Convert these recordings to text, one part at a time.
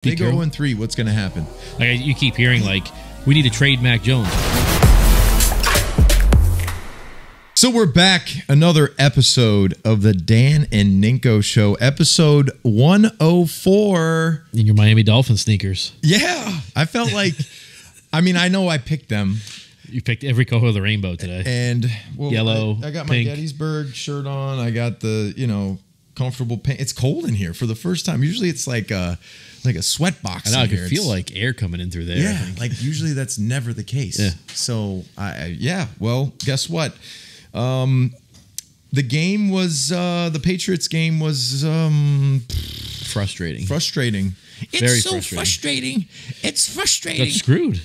They go 0-3. What's going to happen? Like you keep hearing, like we need to trade Mac Jones. So we're back. Another episode of the Dan and Ninko Show, episode 104. In your Miami Dolphins sneakers. Yeah, I felt like. I mean, I know I picked them. You picked every color of the rainbow today. And well, yellow. I got pink. my Gettysburg shirt on. I got the comfortable pants. It's cold in here for the first time. Usually it's like a sweat box. I know. I in can here. feel like air coming in through there. Yeah, like usually that's never the case. Yeah. So well, guess what? The game was the Patriots game was frustrating. Frustrating. Very It's so frustrating. It's frustrating. Got screwed.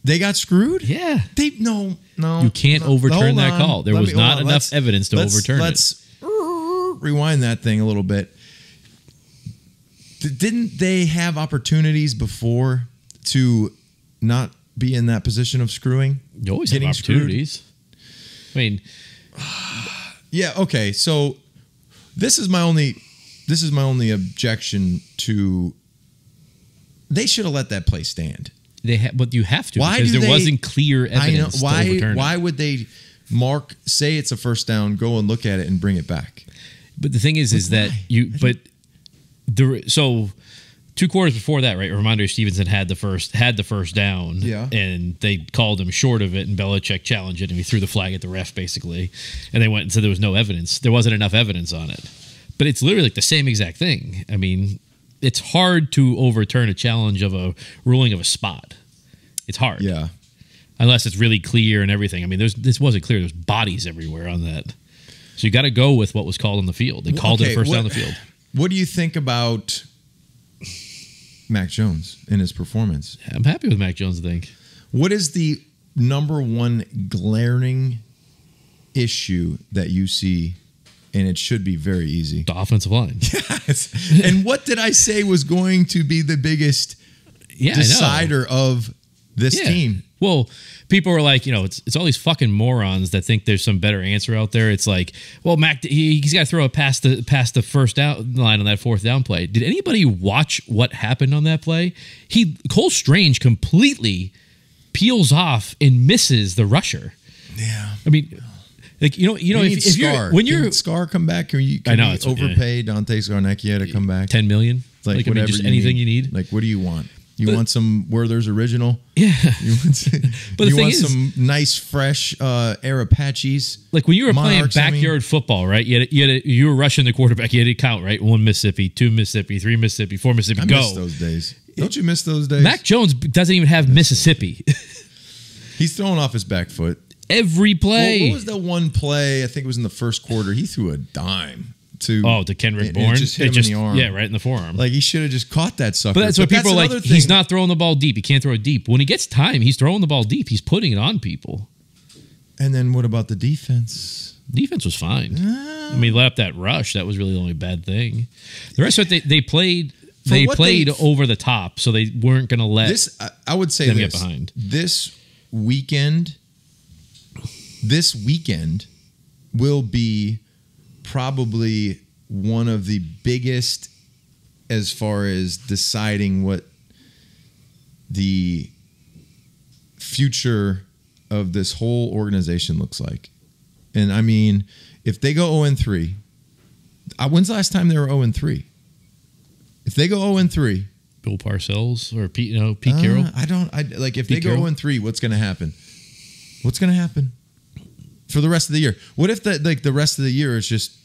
They got screwed? Yeah. No. You can't overturn that call. There was not enough evidence to overturn it. Let's rewind that thing a little bit. Didn't they have opportunities before to not be in that position of screwing? You always have opportunities. I mean, yeah. Okay. So this is my only objection to. They should have let that play stand. But you have to. Why because there wasn't clear evidence. Why? To overturn Why it. would they say it's a first down, go and look at it and bring it back? But the thing is that you. But so 2 quarters before that, right? Ramondre Stevenson had the first down, and they called him short of it, and Belichick challenged it, and he threw the flag at the ref basically, and they went and said there was no evidence. There wasn't enough evidence on it. But it's literally like the same exact thing. I mean, it's hard to overturn a challenge of a ruling of a spot. It's hard, unless it's really clear and everything. I mean, this wasn't clear. There's bodies everywhere on that, so you got to go with what was called on the field. They called it first down the field. What do you think about Mac Jones in his performance? I'm happy with Mac Jones, I think. What is the number one glaring issue that you see? And it should be very easy. The offensive line. Yes. And what did I say was going to be the biggest decider of this team? Well, people were like, it's all these fucking morons that think there's some better answer out there. It's like, well, Mac, he's got to throw it past the first down line on that fourth down play. Did anybody watch what happened on that play? Cole Strange completely peels off and misses the rusher. Yeah. I mean, like if Scar come back, can you overpay Dante Scarnecchia to come back? $10 million, like whatever, just anything you need. Like, what do you want? You want some Werther's original? Yeah. You want some nice, fresh Air Apaches? Like when you were playing backyard football, right? You were rushing the quarterback. You had to count, right? 1 Mississippi, 2 Mississippi, 3 Mississippi, 4 Mississippi. I miss those days. Don't you miss those days? Mac Jones doesn't even have Mississippi. He's throwing off his back foot. Every play. What was that one play? I think it was in the first quarter. He threw a dime to Kendrick Bourne. It just hit him in the arm. Yeah, right in the forearm. Like he should have just caught that sucker. But that's what people are like. He's not throwing the ball deep. He can't throw it deep. When he gets time, he's throwing the ball deep. He's putting it on people. And then what about the defense? Defense was fine. I mean, let up that rush. That was really the only bad thing. The rest of it, they played. They played over the top, so they weren't going to let this. I would say them get behind. This weekend will be probably one of the biggest as far as deciding what the future of this whole organization looks like. And I mean, if they go 0-3, when's the last time they were 0-3? If they go 0-3, Bill Parcells or Pete Carroll. If they go 0-3, what's going to happen? What's going to happen for the rest of the year? What if the rest of the year is just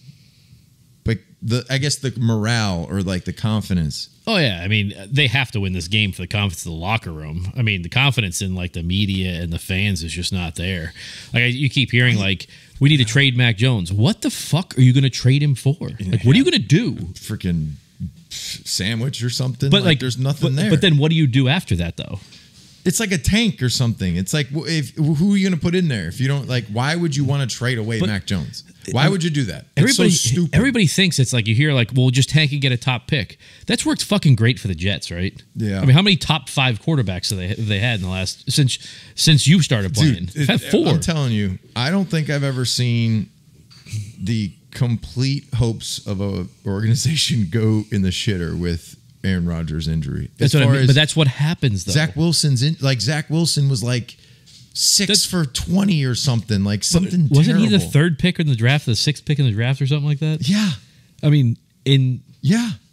like the morale or like the confidence? Oh yeah, I mean they have to win this game for the confidence of the locker room. I mean the confidence in like the media and the fans is just not there. Like you keep hearing like we need to trade Mac Jones. What the fuck are you going to trade him for? Like what are you going to do? Freaking sandwich or something? But like there's nothing there. But then what do you do after that though? It's like a tank or something. It's like, who are you going to put in there? If you don't why would you want to trade away Mac Jones? Why would you do that? It's so stupid. Everybody thinks it's like you hear like, well, just tank and get a top pick. That's worked fucking great for the Jets, right? Yeah. I mean, how many top 5 quarterbacks have they had in the last since you started playing? Dude, I've had 4. I'm telling you, I don't think I've ever seen the complete hopes of a organization go in the shitter with Aaron Rodgers' injury. That's what I mean, but that's what happens, though. Zach Wilson's Zach Wilson was like 6 for 20 or something, like something wasn't terrible. He the third pick in the draft, the 6th pick in the draft, or something like that? Yeah, I mean,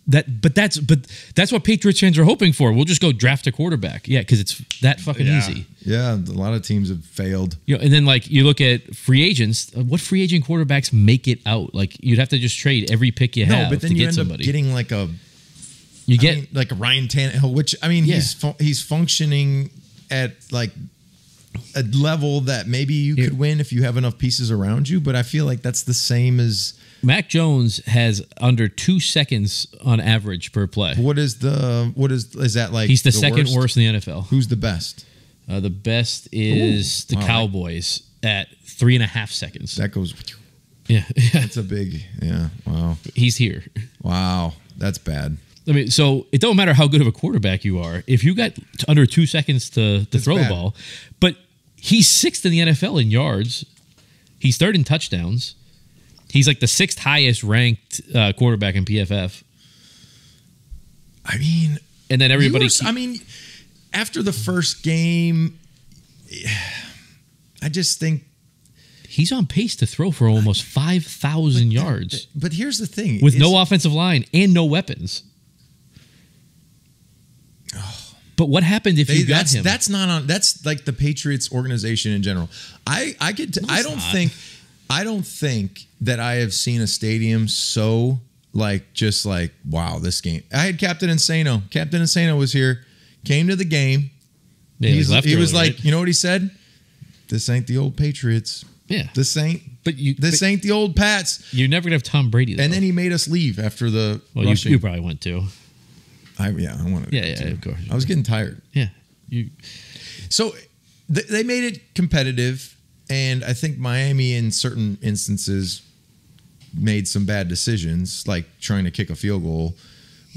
that's what Patriots fans are hoping for. We'll just go draft a quarterback, because it's that fucking easy. Yeah, a lot of teams have failed. And then like you look at free agents. What free agent quarterbacks make it out? Like you'd have to just trade every pick you have but then to you get end somebody. up getting like a. Like a Ryan Tannehill, which he's functioning at like a level that maybe you could win if you have enough pieces around you. But I feel like that's the same as Mac Jones has under 2 seconds on average per play. Is that like? He's the second worst in the NFL. Who's the best? The best is the Cowboys at 3.5 seconds. That goes. Yeah, that's a big. Yeah, wow. He's here. Wow, that's bad. I mean, so it don't matter how good of a quarterback you are. If you got under 2 seconds to throw the ball, but he's 6th in the NFL in yards. He's 3rd in touchdowns. He's like the 6th highest ranked quarterback in PFF. I mean, and then everybody. After the first game, I just think he's on pace to throw for almost 5,000 yards. But here's the thing: with no offensive line and no weapons. But what happened if you got him? That's not on. That's like the Patriots organization in general. I don't think that I have seen a stadium so just like wow, this game. I had Captain Insano. Captain Insano was here, came to the game. Yeah, he was like, right? You know what he said? This ain't the old Patriots. Yeah, this ain't. This ain't the old Pats. You're never gonna have Tom Brady. Though. And then he made us leave after the. Well, you probably went too. I wanted. Yeah, of course. I was getting tired. Yeah, So they made it competitive, and I think Miami, in certain instances, made some bad decisions, like trying to kick a field goal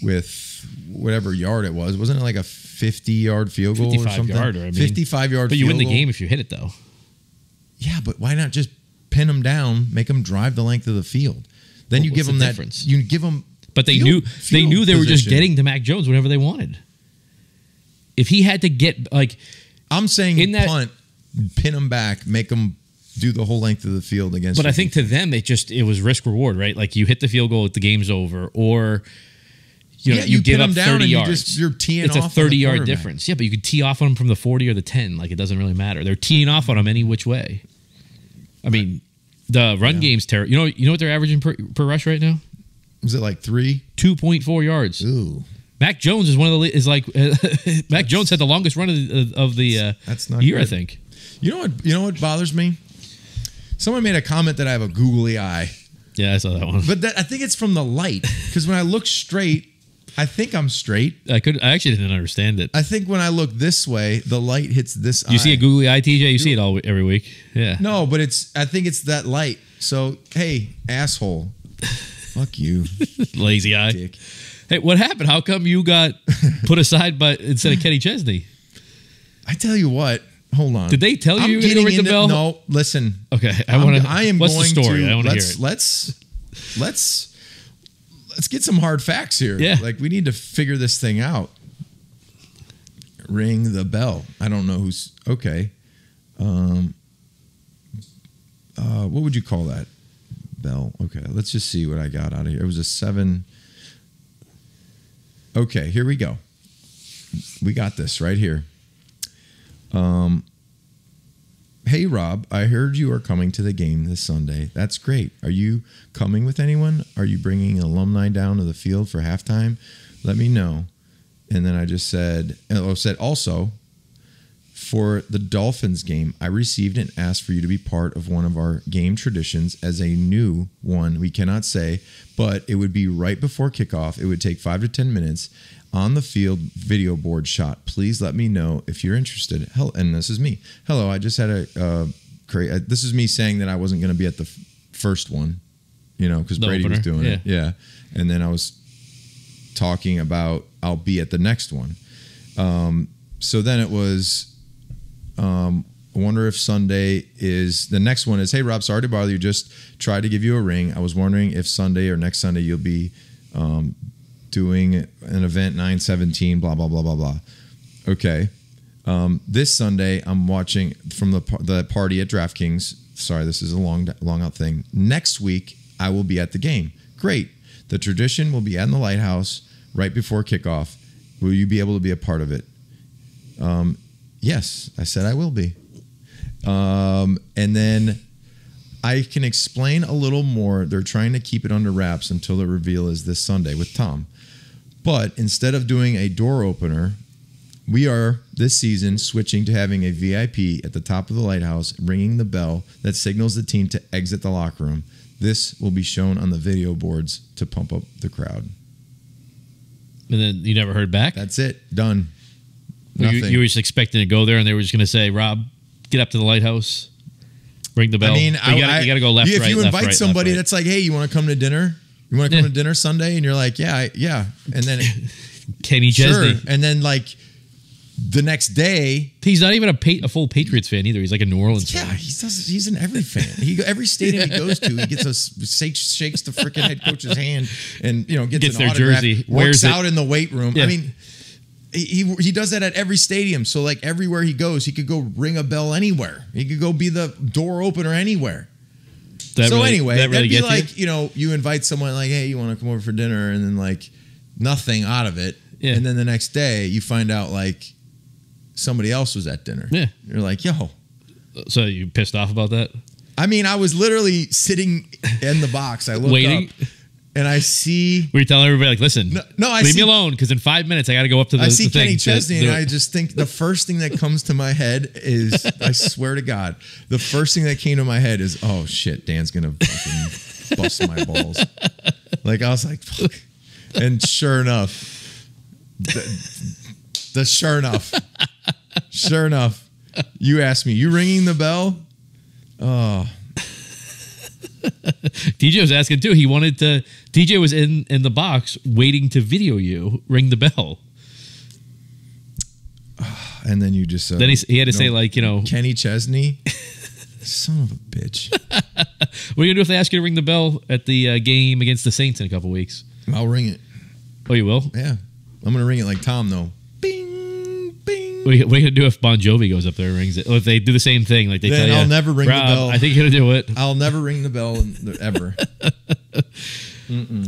with whatever yard it was. Wasn't it like a 50-yard field goal or something? 55-yard. But you win the game if you hit it, though. Yeah, but why not just pin them down, make them drive the length of the field? Then you give them that difference. You give them. But they knew they were just getting to Mac Jones whenever they wanted. If he had to get I'm saying punt, pin them back, make them do the whole length of the field against. But I think to them it was risk reward, right? Like you hit the field goal, the game's over, or you give up 30 yards. You're teeing off. It's a 30-yard difference. Yeah, but you could tee off on them from the 40 or the 10. Like it doesn't really matter. They're teeing off on them any which way. I mean, the run game's terrible. You know what they're averaging per rush right now? Is it like 3? 2.4 yards. Ooh. Mac Jones is Mac Jones had the longest run of the that's not year, good. I think. You know what bothers me? Someone made a comment that I have a googly eye. Yeah, I saw that one. But I think it's from the light, because when I look straight, I think I'm straight. I actually didn't understand it. I think when I look this way, the light hits this eye. You see a googly eye, TJ? You see it every week. Yeah. No, but I think it's that light. So, hey, asshole. Fuck you. Lazy eye. Dick. Hey, what happened? How come you got put aside instead of Kenny Chesney? I tell you what. Hold on. Did they tell you to ring the bell? No, listen. Okay. What's the story? I want to hear it. Let's get some hard facts here. Yeah. Like, we need to figure this thing out. Ring the bell. I don't know who's... Okay. What would you call that? Bell. Okay. Let's just see what I got out of here. It was a 7... Okay, here we go. We got this right here. Hey, Rob, I heard you are coming to the game this Sunday. That's great. Are you coming with anyone? Are you bringing alumni down to the field for halftime? Let me know. And then I just said also, for the Dolphins game, I received and asked for you to be part of one of our game traditions as a new one. We cannot say, but it would be right before kickoff. It would take 5 to 10 minutes on the field video board shot. Please let me know if you're interested. And this is me. Hello, I just had this is me saying that I wasn't going to be at the first one, because Brady was doing it. Yeah. And then I was talking about I'll be at the next one. So then it was, I wonder if Sunday is the next one. Is, hey Rob, sorry to bother you. Just tried to give you a ring. I was wondering if Sunday or next Sunday you'll be doing an event 9/17. Blah blah blah blah blah. Okay. This Sunday I'm watching from the party at DraftKings. Sorry, this is a long out thing. Next week I will be at the game. Great. The tradition will be at the Lighthouse right before kickoff. Will you be able to be a part of it? Yes, I said I will be. And then I can explain a little more. They're trying to keep it under wraps until the reveal is this Sunday with Tom. But instead of doing a door opener, we are this season switching to having a VIP at the top of the Lighthouse, ringing the bell that signals the team to exit the locker room. This will be shown on the video boards to pump up the crowd. And then you never heard back? That's it. Done. You were just expecting to go there, and they were just going to say, Rob, get up to the Lighthouse, ring the bell. I mean, you got to go left, if right, you left, invite right, somebody left, right. that's like, hey, you want to come to dinner? You want to come to dinner Sunday? And you're like, yeah. And then Kenny Chesney. Sure. And then like the next day, he's not even a full Patriots fan either. He's like a New Orleans fan. Yeah, he's in every fan. Every stadium he goes to, he gets shakes the freaking head coach's hand, and gets an their autograph, jersey, works out in the weight room. Yeah. I mean, he does that at every stadium. So like everywhere he goes, he could go ring a bell anywhere. He could go be the door opener anywhere. Anyway, that'd be like you invite someone like, hey, you want to come over for dinner, and then like nothing out of it, and then the next day you find out like somebody else was at dinner. Yeah, you're like, yo. So you pissed off about that? I mean, I was literally sitting in the box. I looked waiting up and I see. Were you telling everybody like, listen, leave me alone because in 5 minutes I got to go up to the. I see the Kenny thing Chesney, and I just think the first thing that comes to my head is, I swear to God, the first thing that came to my head is, oh shit, Dan's gonna fucking bust my balls. Like I was like, fuck, and sure enough, sure enough, you asked me, you ringing the bell? Oh. DJ was asking too. He wanted to. DJ was in the box waiting to video you ring the bell. And then you just then he had to say like Kenny Chesney, son of a bitch. What are you gonna do if they ask you to ring the bell at the game against the Saints in a couple weeks? I'll ring it. Oh, you will? Yeah, I'm gonna ring it like Tom though. Bing, bing. What are you gonna do if Bon Jovi goes up there and rings it? Or if they do the same thing, like they then tell you, I'll never ring Rob, the bell. I think you're gonna do it. I'll never ring the bell ever.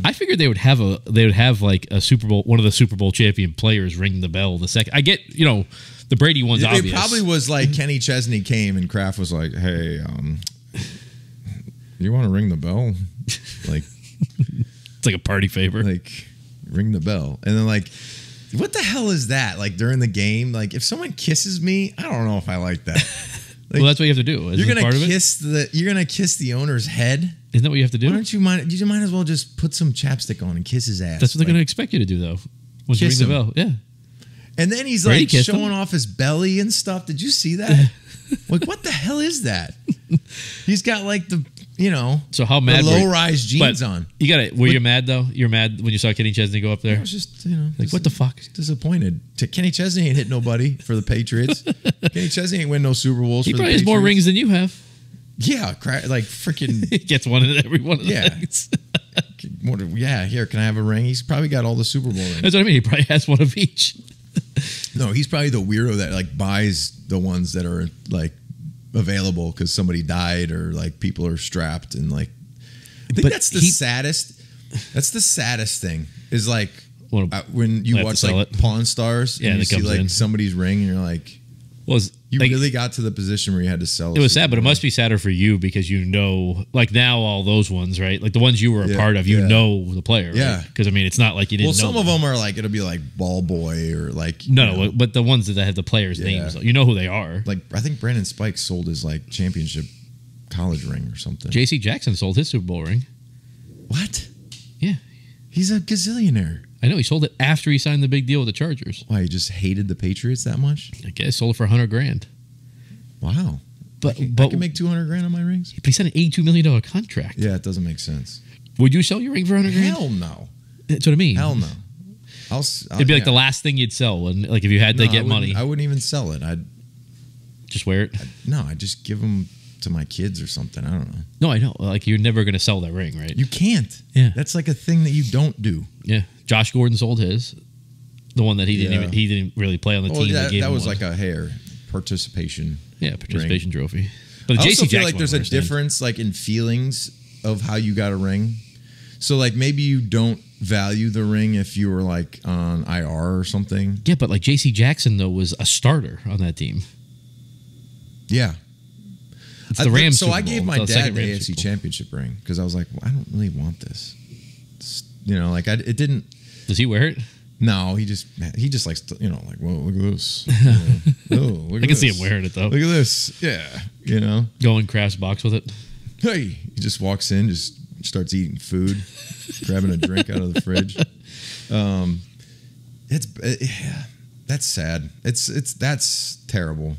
I figured they would have like a Super Bowl, one of the Super Bowl champion players ring the bell the second. I get the Brady one's obvious. It probably was like Kenny Chesney came and Kraft was like, hey, you want to ring the bell? Like it's like a party favor. Like ring the bell, and then like. What the hell is that? Like during the game, like if someone kisses me, I don't know if I like that. Like, well, that's what you have to do. You're gonna kiss the owner's head. Isn't that what you have to do? Why don't you mind? You might as well just put some chapstick on and kiss his ass. That's what they're gonna expect you to do, though. Once you ring the bell, yeah. And then he's like showing off his belly and stuff. Did you see that? Like, what the hell is that? He's got like the. So how mad? Low-rise jeans on. You got it. Were you mad though? You're mad when you saw Kenny Chesney go up there. I was just, like what the fuck? Disappointed. Kenny Chesney ain't hit nobody for the Patriots. Kenny Chesney ain't win no Super Bowls. He probably has more rings than you have. Yeah, like freaking. He gets one in every one of the things. Yeah, here, can I have a ring? He's probably got all the Super Bowl rings. That's what I mean. He probably has one of each. No, he's probably the weirdo that like buys the ones that are like available because somebody died or like people are strapped and like. I think that's the saddest. That's the saddest thing is like when you watch like Pawn Stars and you see like somebody's ring and you're like, you really got to the position where you had to sell. It was sad, but it must be sadder for you because like now all those ones, right? Like the ones you were a part of, know the player, yeah. Right? Because I mean, it's not like you didn't. Well, know some of them are like it'll be like Ball Boy or like no, but the ones that have the players' names, you know who they are. Like I think Brandon Spikes sold his like championship college ring or something. J.C. Jackson sold his Super Bowl ring. What? Yeah, he's a gazillionaire. I know he sold it after he signed the big deal with the Chargers. Why, he just hated the Patriots that much? I guess sold it for $100,000. Wow. But I can make $200,000 on my rings. But he signed an $82 million contract. Yeah, it doesn't make sense. Would you sell your ring for $100,000? Hell no. That's what I mean. Hell no. It'd be like the last thing you'd sell, and like if you had to get money. I wouldn't even sell it. Just wear it? No, I just give them to my kids or something. I don't know. No, I know. Like, you're never going to sell that ring, right? You can't. Yeah. That's like a thing that you don't do. Yeah. Josh Gordon sold his. The one that he didn't really play on the team. That was like a hair participation. Yeah, participation trophy. But the I JC also feel Jackson like there's a difference like in feelings of how you got a ring. So like maybe you don't value the ring if you were like on IR or something. Yeah, but like JC Jackson though was a starter on that team. Yeah. It's the Rams. So I gave my dad the AFC Championship ring because I was like, well, I don't really want this. Like it didn't. Does he wear it? No, he just likes to, like, whoa, look at this. Look I can see him wearing it though. Look at this. Yeah, Go in Kraft's box with it. Hey, he just walks in, just starts eating food, grabbing a drink out of the fridge. That's sad. That's terrible.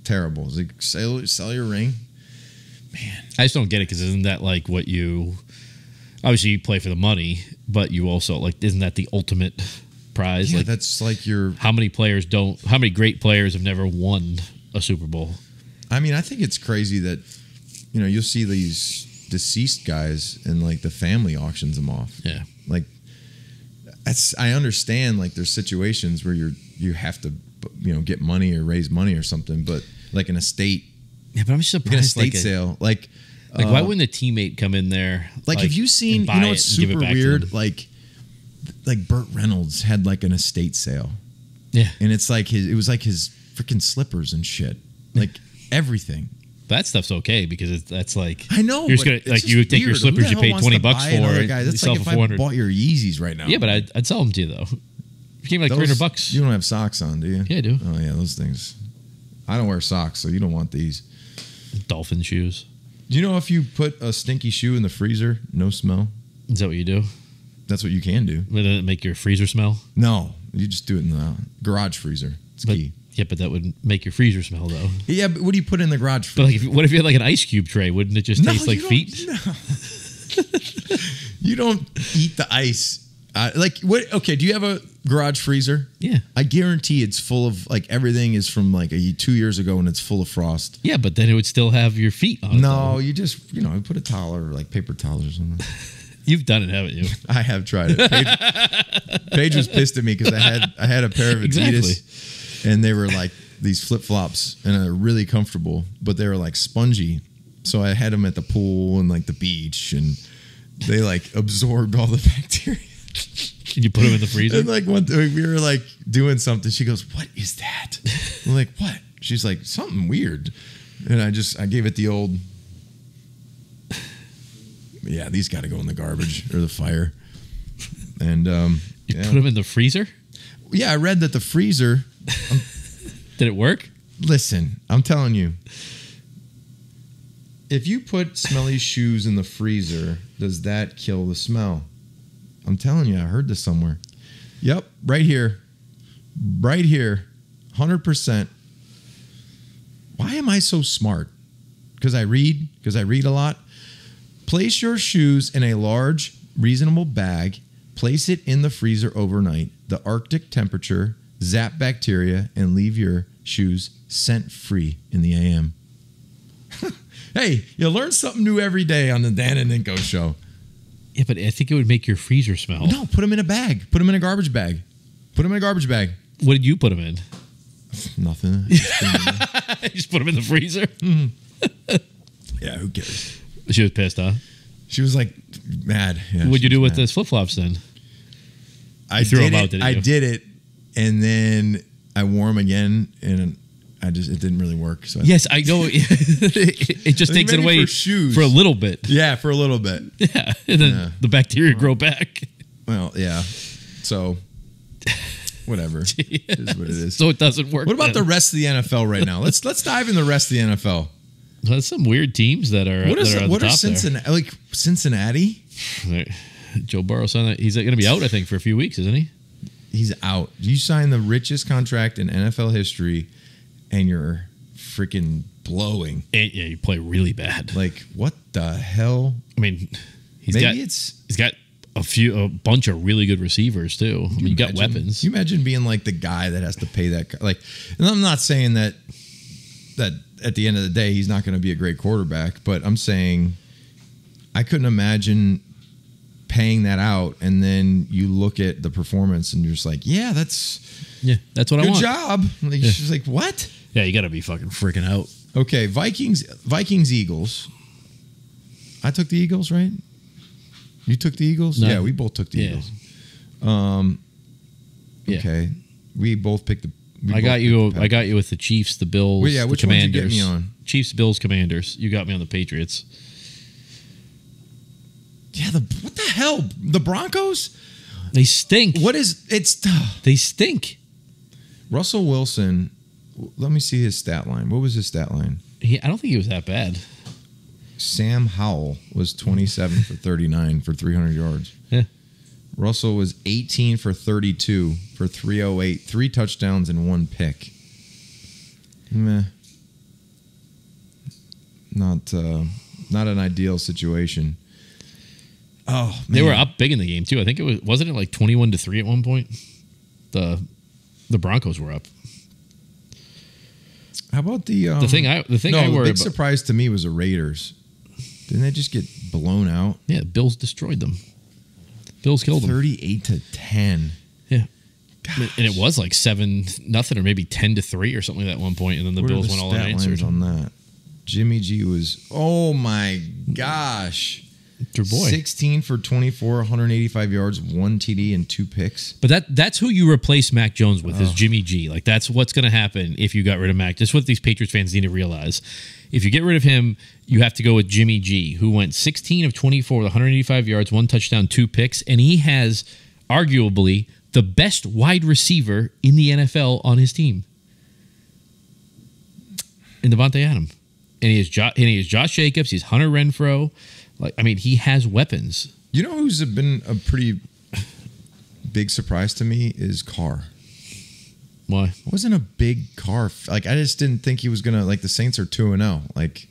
It's like sell your ring, man. I just don't get it because isn't that like what you? Obviously, you play for the money, but you also like isn't that the ultimate prize? Yeah, like that's like your. How many great players have never won a Super Bowl? I mean, I think it's crazy that you'll see these deceased guys and like the family auctions them off. Yeah, like I understand like there's situations where you have to get money or raise money or something, but like an estate. Yeah, but I'm just surprised. An estate sale, like why wouldn't a teammate come in there? Like have you seen? It's super weird. Like Burt Reynolds had like an estate sale. Yeah, and it's like it was like his freaking slippers and shit, like everything. That stuff's okay because that's like I know you're just gonna like you would take your slippers you paid $20 for it. That's like if I bought your Yeezys right now. Yeah, but I'd sell them to you though. It came like $300. You don't have socks on, do you? Yeah, I do. Oh yeah, those things. I don't wear socks, so you don't want these. Dolphin shoes. Do you know if you put a stinky shoe in the freezer, no smell? Is that what you do? That's what you can do. Would it make your freezer smell? No, you just do it in the garage freezer. It's key. Yeah, but that would make your freezer smell though. Yeah, but what do you put in the garage freezer? But like, what if you had like an ice cube tray? Wouldn't it just taste like feet? No. You don't eat the ice. What? Okay, do you have a garage freezer? Yeah. I guarantee it's full of like everything is from like 2 years ago and it's full of frost. Yeah, but then it would still have your feet on it. No, you just you put a towel or like paper towels or something. You've done it, haven't you? I have tried it. Paige was pissed at me because I had a pair of Adidas and they were like these flip flops and they're really comfortable, but they were like spongy. So I had them at the pool and like the beach and they like absorbed all the bacteria. Can you put them in the freezer? And like we were like doing something. She goes, "What is that?" I'm like, "What?" She's like, "Something weird." And I gave it the old, yeah, these got to go in the garbage or the fire. And you put them in the freezer? Yeah, I read that the freezer. Did it work? Listen, I'm telling you. If you put smelly shoes in the freezer, does that kill the smell? I'm telling you, I heard this somewhere. Yep, right here. Right here. 100%. Why am I so smart? Because I read a lot. Place your shoes in a large, reasonable bag. Place it in the freezer overnight. The Arctic temperature, zap bacteria, and leave your shoes scent-free in the AM. Hey, you learn something new every day on the Dan and Ninko Show. Yeah, but I think it would make your freezer smell. No, put them in a bag. Put them in a garbage bag. Put them in a garbage bag. What did you put them in? Nothing. Just put them in the freezer? Mm-hmm. Yeah, who cares? She was pissed, huh? She was like mad. Yeah, what'd you do with the flip-flops then? I threw them out, didn't you? I did it, and then I wore them again, and it didn't really work. So yes, I know. It just takes it away for a little bit. Yeah, for a little bit. Yeah, and then the bacteria grow back. Well, yeah. So, whatever. It is what it is. So it doesn't work. What about the rest of the NFL right now? Let's dive in the rest of the NFL. There's some weird teams that are. What are Cincinnati? There. Like Cincinnati? Joe Burrow signed that. He's going to be out, I think, for a few weeks, isn't he? He's out. You signed the richest contract in NFL history, and you're freaking blowing. And, yeah, you play really bad. Like what the hell? I mean, he's got a bunch of really good receivers too. I mean, you got weapons. Can you imagine being like the guy that has to pay that? Like, and I'm not saying that at the end of the day, he's not going to be a great quarterback. But I'm saying I couldn't imagine paying that out, and then you look at the performance and you're just like, yeah, that's what I want. Good job. Like, she's like, what? Yeah, you got to be fucking freaking out. Okay, Vikings, Eagles. I took the Eagles, right? You took the Eagles? No. Yeah, we both took the Eagles. Okay, we both picked the. I got you with the Chiefs, the Bills, well, yeah, which the Commanders. One did you get me on? Chiefs, Bills, Commanders. You got me on the Patriots. Yeah, what the hell? The Broncos? They stink. They stink. Russell Wilson, let me see his stat line. What was his stat line? I don't think he was that bad. Sam Howell was 27 for 39 for 300 yards. Yeah. Russell was 18 for 32 for 308, 3 touchdowns and 1 pick. Meh. Not an ideal situation. Oh, man. They were up big in the game too. I think wasn't it like 21-3 at one point? The Broncos were up. How about the big surprise to me was the Raiders. Didn't they just get blown out? Yeah, Bills destroyed them. Bills killed them 38-10. Yeah. Gosh. And it was like 7-0 or maybe 10-3 or something like that at one point, and then the Bills went all unanswered. On that, Jimmy G was, oh my gosh, your boy, 16 for 24, 185 yards, 1 TD and 2 picks. But that's who you replace Mac Jones with is Jimmy G. Like that's what's going to happen if you got rid of Mac. That's what these Patriots fans need to realize. If you get rid of him, you have to go with Jimmy G, who went 16 of 24 with 185 yards, 1 touchdown, 2 picks, and he has arguably the best wide receiver in the NFL on his team, in Devontae Adams. And he has Josh Jacobs. He's Hunter Renfrow. He has weapons. You know who's been a pretty big surprise to me is Carr. Why? I wasn't a big Carr. I just didn't think he was gonna. The Saints are 2-0.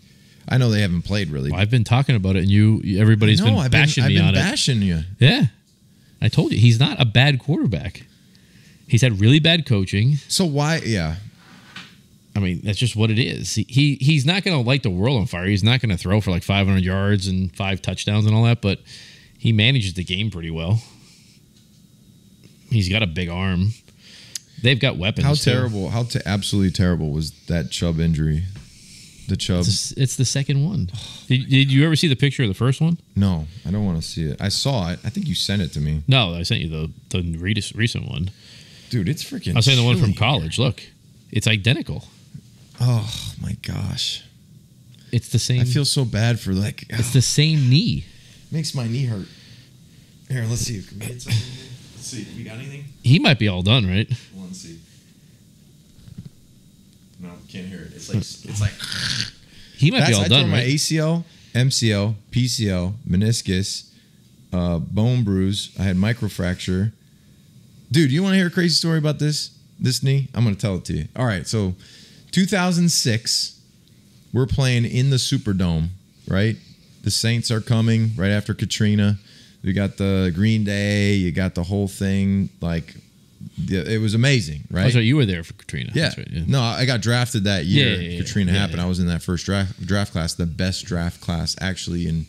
I know they haven't played really. Well, I've been talking about it, and everybody's been bashing me on it. Bashing you. Yeah, I told you he's not a bad quarterback. He's had really bad coaching. So why? Yeah. That's just what it is. He's not going to light the world on fire. He's not going to throw for 500 yards and 5 touchdowns and all that, but he manages the game pretty well. He's got a big arm. They've got weapons. Absolutely terrible was that Chubb injury? The Chubb. It's the second one. Did you ever see the picture of the first one? No, I don't want to see it. I saw it. I think you sent it to me. No, I sent you the recent one. Dude, it's freaking. I was saying the one from college. Look, it's identical. Oh my gosh. It's the same. I feel so bad for It's the same knee. Makes my knee hurt. Here, let's see. Let's see. We got anything? He might be all done, right? Let's see. No, can't hear it. It's like he might be all done, my right? ACL, MCL, PCL, meniscus, bone bruise. I had microfracture. Dude, you want to hear a crazy story about this knee? I'm going to tell it to you. All right, so 2006, we're playing in the Superdome, right? The Saints are coming right after Katrina. You got the Green Day. You got the whole thing. It was amazing, right? Oh, so you were there for Katrina. Yeah. That's right, yeah. No, I got drafted that year. Yeah, Katrina happened. I was in that first draft class, the best draft class actually in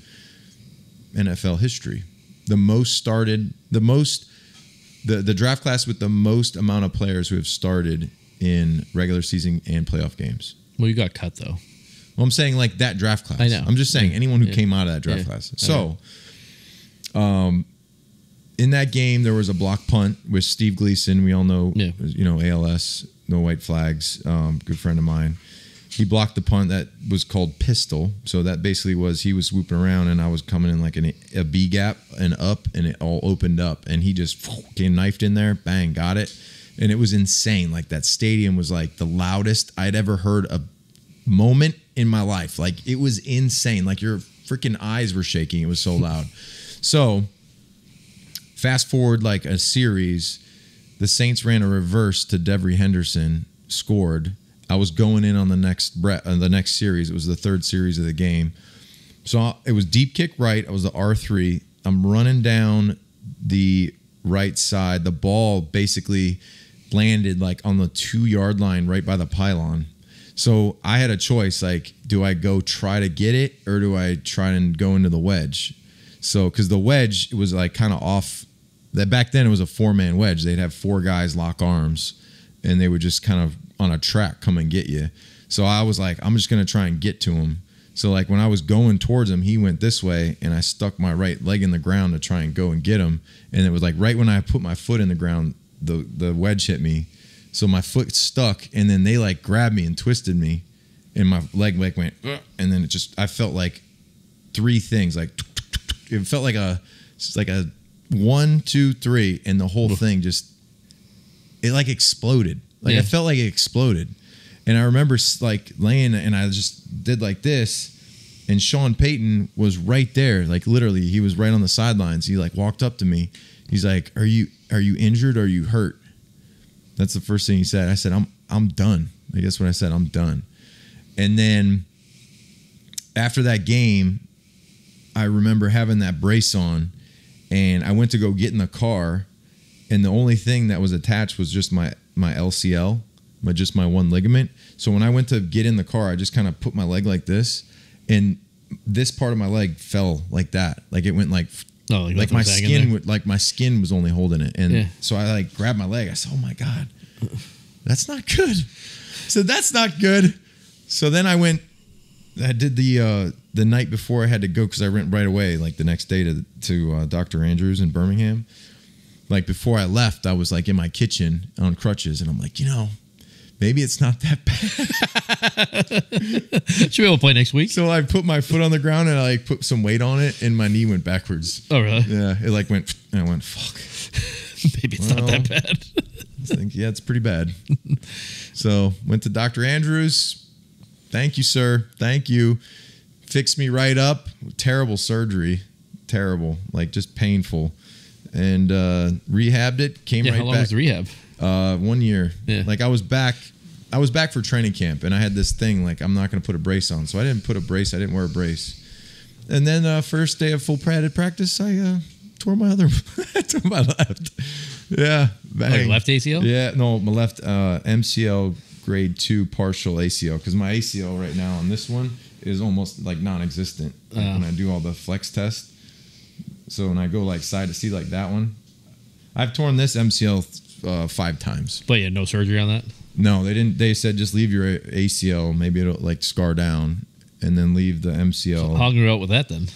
NFL history. The draft class with the most amount of players who have started in regular season and playoff games. Well, you got cut though. Well, I'm saying that draft class. I know. I'm just saying anyone who came out of that draft class. So, in that game, there was a block punt with Steve Gleason. We all know, ALS, no white flags. Good friend of mine. He blocked the punt that was called pistol. So that basically was he was swooping around and I was coming in a B gap and up, and it all opened up, and he just came knifed in there, bang, got it. And it was insane. That stadium was the loudest I'd ever heard a moment in my life. It was insane. Your freaking eyes were shaking. It was so loud. So fast forward a series, the Saints ran a reverse to Devery Henderson, scored. I was going in on the next series. It was the third series of the game. So it was deep kick right. I was the R3. I'm running down the right side. The ball basically landed on the 2-yard line right by the pylon. So I had a choice, like, do I go try to get it or do I try and go into the wedge? So, because the wedge was like kind of off. That back then it was a 4-man wedge. They'd have 4 guys lock arms, and they would just kind of on a track come and get you. So I was like, I'm just gonna try and get to him. So like when I was going towards him, he went this way, and I stuck my right leg in the ground to try and go and get him. And it was like right when I put my foot in the ground, the wedge hit me. So my foot stuck, and then they like grabbed me and twisted me, and my leg like went, and then I felt like 3 things. Like it felt like a 1, 2, 3, and the whole thing it like exploded. Like I felt like it exploded, and I remember like laying, and I just did like this, and Sean Payton was right there, like literally, he was right on the sidelines. He like walked up to me. He's like, "Are you injured? Or are you hurt?" That's the first thing he said. I said, I'm done. I guess what I said, I'm done. And then after that game, I remember having that brace on, and I went to go get in the car, and the only thing that was attached was just my LCL, just my one ligament. So when I went to get in the car, I just kind of put my leg like this, and this part of my leg fell like that. Like it went like... Oh, like my skin my skin was only holding it, and so I like grabbed my leg. I said, "Oh my God, that's not good." So that's not good. So then I did the night before I had to go, because I went right away, like the next day to Dr. Andrews in Birmingham. Like before I left, I was like in my kitchen on crutches, and I'm like, maybe it's not that bad. Should be able to play next week. So I put my foot on the ground, and I like put some weight on it, and my knee went backwards. Oh, really? Yeah. It like went, and I went, fuck. Maybe it's not that bad. I think, yeah, it's pretty bad. So went to Dr. Andrews. Thank you, sir. Thank you. Fixed me right up. Terrible surgery. Terrible. Like just painful. And rehabbed it. Came right back. How long was the rehab? 1 year. Yeah. Like I was back for training camp, and I had this thing like I'm not going to put a brace on, so I didn't put a brace. I didn't wear a brace. And then first day of full padded practice, I tore my tore my left. Yeah, bang. Oh, your left ACL? Yeah, no, my left MCL grade 2 partial ACL, because my ACL right now on this one is almost like non-existent when I do all the flex tests. So when I go like side to side like that one, I've torn this MCL 5 times. But you had no surgery on that? No, they didn't. They said just leave your ACL. Maybe it'll like scar down, and then leave the MCL. So how long were you out with that then?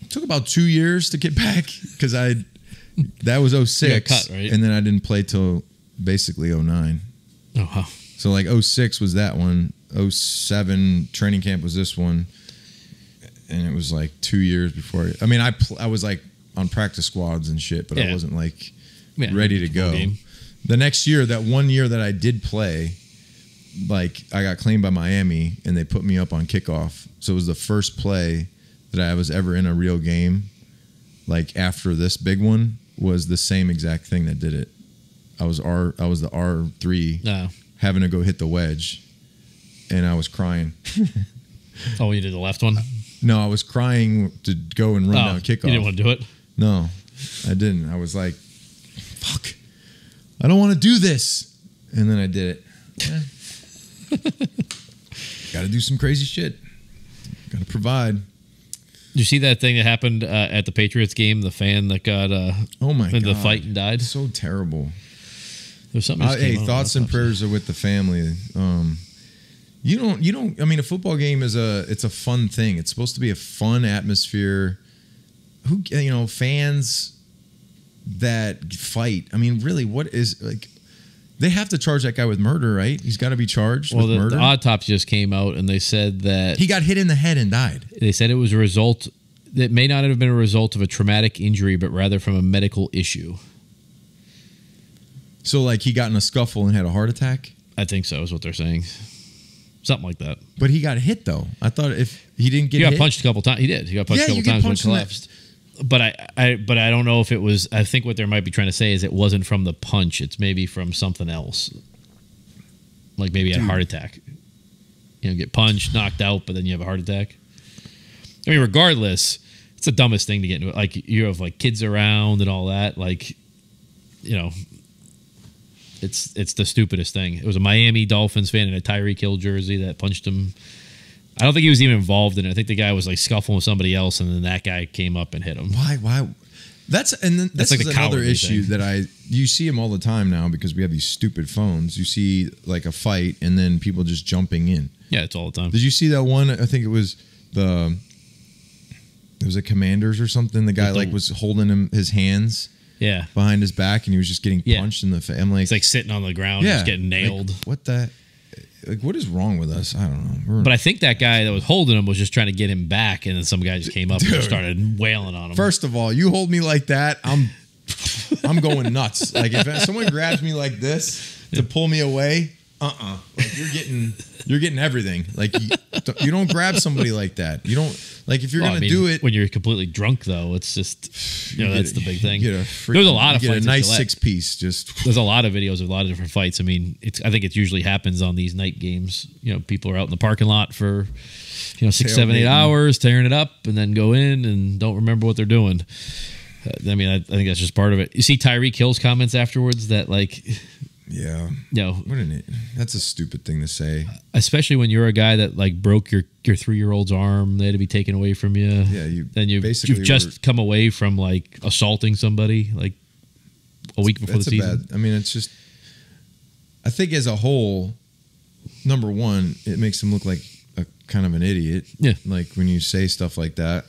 It took about 2 years to get back, because that was 06, you got cut, right? And then I didn't play till basically 09. Oh, wow. So like 06 was that one. 07 training camp was this one, and it was like 2 years before. I mean, I was like on practice squads and shit, but I wasn't like ready to go. The next year, that 1 year that I did play, like I got claimed by Miami, and they put me up on kickoff. So it was the first play that I was ever in a real game. Like after this big one was the same exact thing that did it. I was the R3 having to go hit the wedge, and I was crying. Oh, you did the left one? No, I was crying to go and run down kickoff. You didn't want to do it? No, I didn't. I was like, fuck, I don't want to do this. And then I did it. Got to do some crazy shit. Got to provide. Did you see that thing that happened at the Patriots game? The fan that got in the fight and died? So terrible. There's something. Hey, thoughts and prayers are with the family. You don't. I mean, a football game it's a fun thing. It's supposed to be a fun atmosphere. Fans that fight. I mean, really, what is like? They have to charge that guy with murder, right? He's got to be charged with murder. The autopsy just came out, and they said that he got hit in the head and died. They said it was a result. That may not have been a result of a traumatic injury, but rather from a medical issue. So, like, he got in a scuffle and had a heart attack? I think so, is what they're saying. Something like that. But he got hit, though. I thought if he didn't get hit. He got punched a couple times. He did. He got punched a couple times when he collapsed. But I don't know if it was. I think what they might be trying to say is it wasn't from the punch. It's maybe from something else. Like maybe a heart attack. Get punched, knocked out, but then you have a heart attack. I mean, regardless, it's the dumbest thing to get into. Like, you have like kids around and all that. Like, It's the stupidest thing. It was a Miami Dolphins fan in a Tyreek Hill jersey that punched him. I don't think he was even involved in it. I think the guy was like scuffling with somebody else, and then that guy came up and hit him. Why? That's like another issue that you see him all the time now because we have these stupid phones. You see like a fight and then people just jumping in. Yeah, it's all the time. Did you see that one? I think it was a Commanders or something. The guy like was holding his hands behind his back and he was just getting punched in the face. I'm like, it's like sitting on the ground, just getting nailed. Like, what the? Like, what is wrong with us? I don't know. But I think that guy that was holding him was just trying to get him back, and then some guy just came up and started wailing on him. First of all, you hold me like that, I'm going nuts. Like if someone grabs me like this to pull me away, like you're getting everything. Like you don't grab somebody like that. You don't like if you're gonna do it when you're completely drunk though. It's just that's the big thing. There's a lot of fights. Get a nice 6-piece. There's a lot of videos of a lot of different fights. I mean, I think it usually happens on these night games. You know, people are out in the parking lot for 6, 7, 8 hours tearing it up, and then go in and don't remember what they're doing. I mean, I think that's just part of it. You see Tyreek Hill's comments afterwards that like. Yeah. That's a stupid thing to say. Especially when you're a guy that like broke your 3-year-old's arm, they had to be taken away from you. Yeah, you've just come away from like assaulting somebody like a week before the season. I mean, it's just I think as a whole, number one, it makes him look like a kind of an idiot. Yeah. Like when you say stuff like that.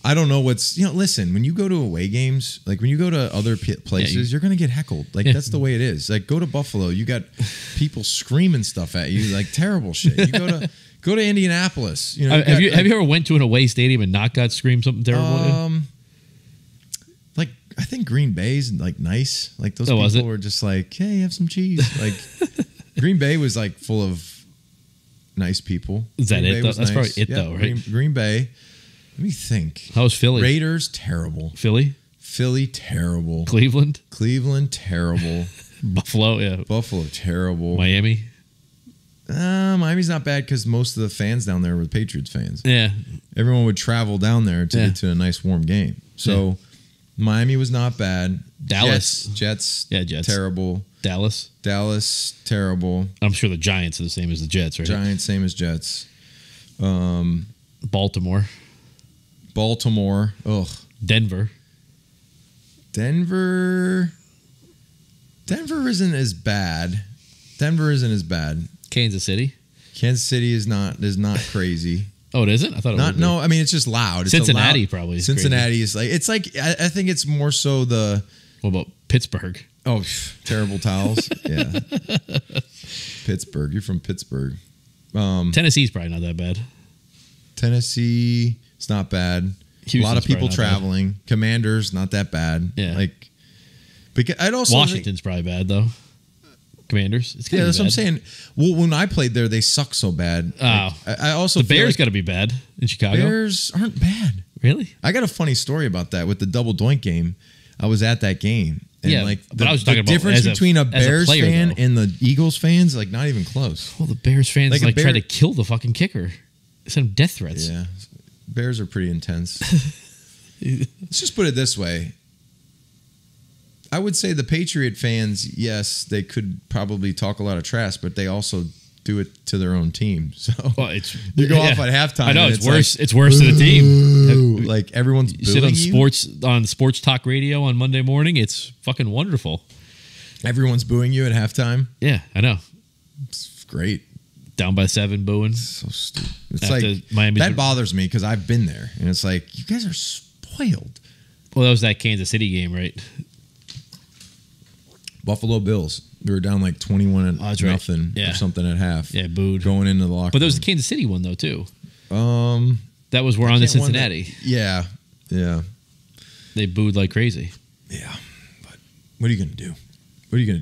I don't know listen, when you go to away games, like when you go to other places, you're going to get heckled. Like that's the way it is. Like go to Buffalo, you got people screaming stuff at you, like terrible shit. You go to Indianapolis. Have you ever went to an away stadium and not got screamed something terrible? Like I think Green Bay's like nice. Like those people were just like, hey, have some cheese. Like Green Bay was like full of nice people. Is that it? That's probably it though, right? Green Bay. Let me think. How's Philly? Raiders, terrible. Philly, terrible. Cleveland, terrible. Buffalo, terrible. Miami. Miami's not bad because most of the fans down there were Patriots fans. Yeah. Everyone would travel down there to get to a nice warm game. So Miami was not bad. Dallas. Jets. Terrible. Dallas, terrible. I'm sure the Giants are the same as the Jets, right? Giants, same as Jets. Baltimore. Ugh. Denver isn't as bad. Kansas City is not crazy. Oh, it isn't? I thought it was. No, I mean it's just loud. It's Cincinnati probably. Cincinnati is like I think it's more so the. What about Pittsburgh? Oh, terrible towels. Yeah. Pittsburgh. You're from Pittsburgh. Tennessee's probably not that bad. Tennessee, it's not bad. Houston's a lot of people traveling. Bad. Commanders, not that bad. Yeah. Like, because I'd also Washington's probably bad though. Commanders. It's yeah, that's what I'm saying. Well, when I played there, they suck so bad. Oh, like, I also the Bears got to be bad in Chicago. Bears aren't bad. Really? I got a funny story about that with the double doink game. I was at that game. And like but I was talking the difference between a Bears player, fan though. and the Eagles fans, like not even close. Well, the Bears fans tried to kill the fucking kicker. Send him death threats. Yeah, Bears are pretty intense. Let's just put it this way. I would say the Patriot fans, yes, they could probably talk a lot of trash, but they also do it to their own team. So you go off at halftime. I know it's worse. Like, it's worse to the team. Like everyone's you sit on sports talk radio on Monday morning. It's fucking wonderful. Everyone's booing you at halftime. Yeah, I know. It's great. Down by 7, booing. So stupid. It's like Miami. That bothers me because I've been there, and it's like you guys are spoiled. Well, that was that Kansas City game, right? Buffalo Bills. We were down like 21 nothing or something at half. Yeah, booed. Going into the locker room. But there was the Kansas City one, though, too. That was we're on to Cincinnati. Yeah. They booed like crazy. Yeah. But what are you going to do?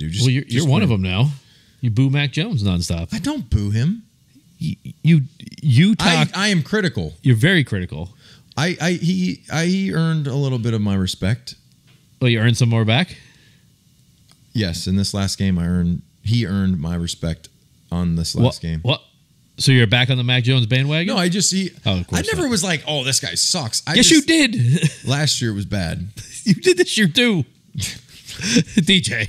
Just, you're one of them now. You boo Mac Jones nonstop. I don't boo him. You talk. I am critical. You're very critical. He earned a little bit of my respect. Oh, you earned some more back? Yes, in this last game, he earned my respect on this last game. What? So you're back on the Mac Jones bandwagon? No, of course I never was like, oh, this guy sucks. Yes, you did. Last year it was bad. You did this year too, DJ.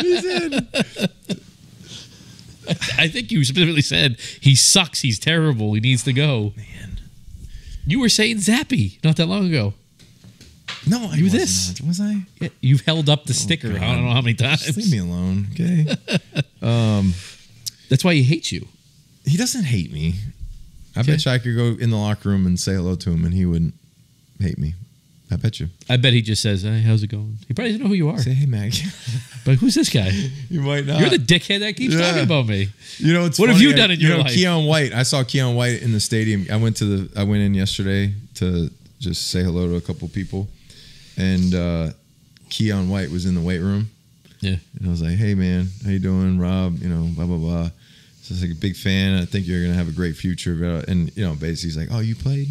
He's in. I think you specifically said he sucks. He's terrible. He needs to go. Man, you were saying Zappy not that long ago. No, I you was this. not. Was I? Yeah, you've held up the sticker. God. I don't know how many times. Just leave me alone, okay? That's why he hates you. He doesn't hate me. I bet you I could go in the locker room and say hello to him, and he wouldn't hate me. I bet you. I bet he just says, "Hey, how's it going?" He probably doesn't know who you are. Say, "Hey, Mag." But who's this guy? You might not. You're the dickhead that keeps talking about me. You know, it's what funny. have you done in your life? Keon White. I saw Keon White in the stadium. I went in yesterday to just say hello to a couple people, and Keon White was in the weight room. Yeah, and I was like, "Hey, man, how you doing, Rob? You know, blah blah blah." So I was like, a big fan. I think you're gonna have a great future. And you know, basically, he's like, "Oh, you played."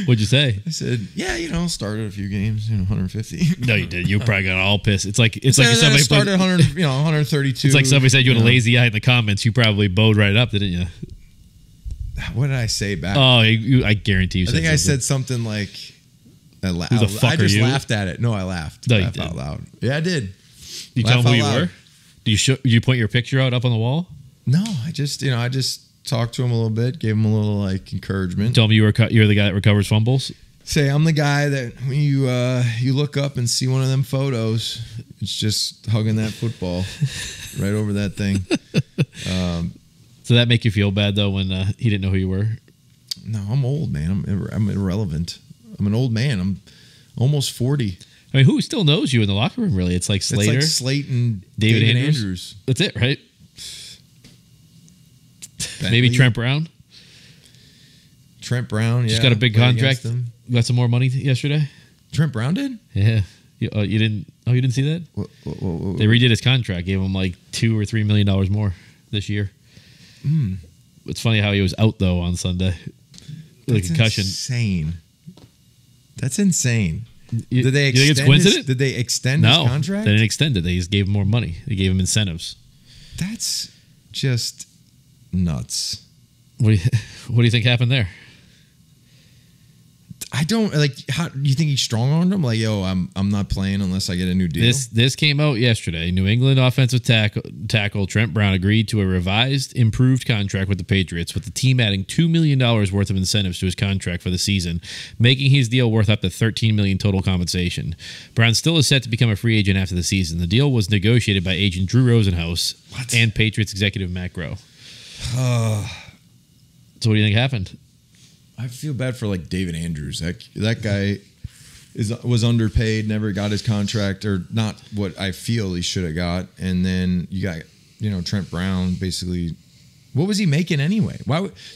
What'd you say? I said, "Yeah, you know, started a few games, 150." No, you did. You probably got all pissed. It's like if somebody started 100, 132. It's like somebody said you had a lazy eye in the comments. You probably bowed right up, didn't you? What did I say back? Oh, I guarantee you. I said something like, "Who the fuck I just are you?" laughed at it. No, I laughed. No, I you laughed did. out loud. Yeah, I did. You tell them who you were? Did you point your picture out up on the wall? No, I just talked to him a little bit, gave him a little like encouragement. Tell me you're the guy that recovers fumbles. Say I'm the guy that when you look up and see one of them photos, it's just hugging that football right over that thing. So that make you feel bad though when he didn't know who you were? No, I'm old, man. I'm irrelevant. I'm an old man. I'm almost 40. I mean, who still knows you in the locker room? Really, it's like Slater, it's like Slate and David Andrews. That's it, right? Maybe Trent Brown. Trent Brown, yeah. Just got a big contract. Got some more money yesterday. Trent Brown did? Yeah. You didn't? Oh, you didn't see that? What? They redid his contract, gave him like $2 or $3 million more this year. It's funny how he was out though on Sunday with a concussion. Insane. That's insane. Did they extend? You think it's coincidence? Did they extend his contract? They didn't extend it. They just gave him more money. They gave him incentives. That's just nuts. What do you think happened there? I don't like. How do you think he strong-armed him? Like, yo, I'm not playing unless I get a new deal. This came out yesterday. New England offensive tackle Trent Brown agreed to a revised, improved contract with the Patriots, with the team adding $2 million worth of incentives to his contract for the season, making his deal worth up to $13 million total compensation. Brown still is set to become a free agent after the season. The deal was negotiated by agent Drew Rosenhaus and Patriots executive Matt Groh. So what do you think happened? I feel bad for like David Andrews. That guy was underpaid, never got his contract, or not what I feel he should have got. And then you got Trent Brown. Basically, what was he making anyway?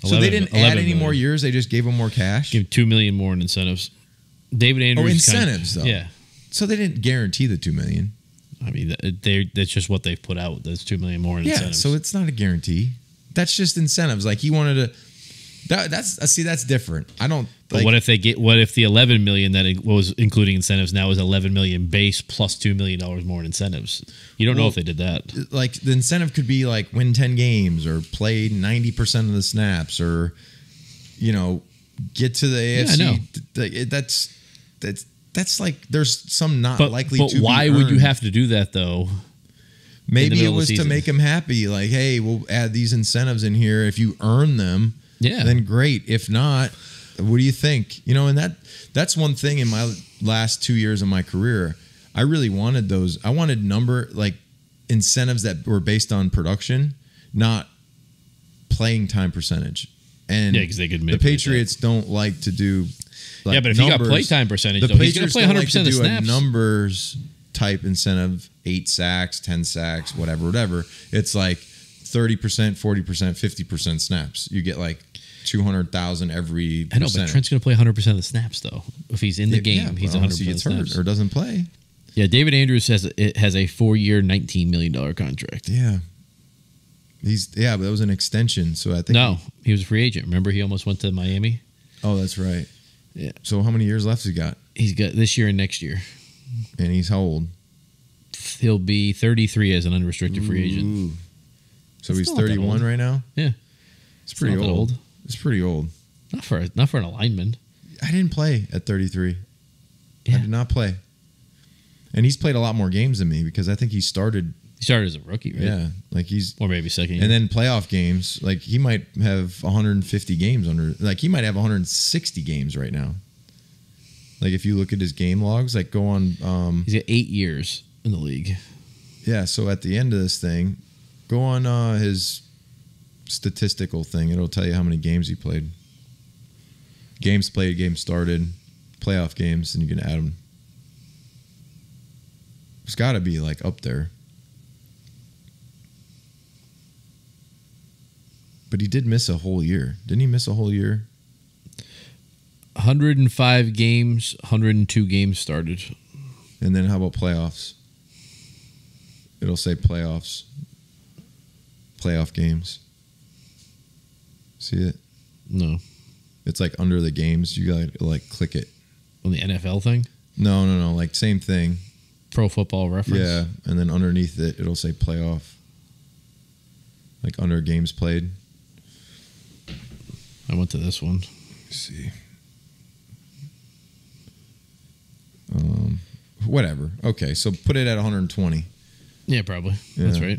So they didn't add any more years. They just gave him more cash. Give $2 million more in incentives. David Andrews. Oh, incentives though. Yeah. So they didn't guarantee the $2 million. I mean, that's just what they've put out. There's $2 million more in incentives. So it's not a guarantee. That's just incentives. Like he wanted to. That's different. I don't. But what if the $11 million that was including incentives now is $11 million base plus $2 million more in incentives? You don't know if they did that. Like the incentive could be like win 10 games or play 90% of the snaps or get to the AFC. Yeah, that's like there's some not likely to. But why would you have to do that though? Maybe it was to make him happy. Like, hey, we'll add these incentives in here if you earn them. Yeah. Then great. If not, what do you think? And that's one thing in my last 2 years of my career. I really wanted those. I wanted incentives that were based on production, not playing time percentage. And because they could the Patriots don't like to do. But if you got play time percentage, the Patriots he's going to play 100% of the snaps. A numbers type incentive, 8 sacks, 10 sacks, whatever. It's like 30%, 40%, 50% snaps. You get like 200,000 every. I know, but Trent's going to play 100% of the snaps though. If he's in the game, he's 100% of the snaps. Or doesn't play. Yeah, David Andrews has a 4-year, $19 million contract. Yeah. But that was an extension, so I think he was a free agent. Remember, he almost went to Miami. Oh, that's right. Yeah. So how many years left has he got? He's got this year and next year. And he's how old? He'll be 33 as an unrestricted free agent. So he's 31 right now? Yeah. It's pretty old. It's pretty old. Not for an alignment. I didn't play at 33. Yeah. I did not play. And he's played a lot more games than me because I think he started. He started as a rookie, right? Yeah, like or maybe second year. And then playoff games, like he might have 150 games under. Like he might have 160 games right now. Like if you look at his game logs, like go on. He's got 8 years in the league. Yeah, so at the end of this thing, go on his statistical thing. It'll tell you how many games he played. Games played, games started, playoff games, and you can add them. It's got to be like up there. But he did miss a whole year. Didn't he miss a whole year? 105 games, 102 games started. And then how about playoffs? It'll say playoffs. Playoff games. See it? No. It's like under the games. You gotta like click it. On the NFL thing? No. Like same thing. Pro Football Reference? Yeah. And then underneath it, it'll say playoff. Like under games played. I went to this one. Let's see. Whatever. Okay, so put it at 120. Yeah, probably. Yeah. That's right.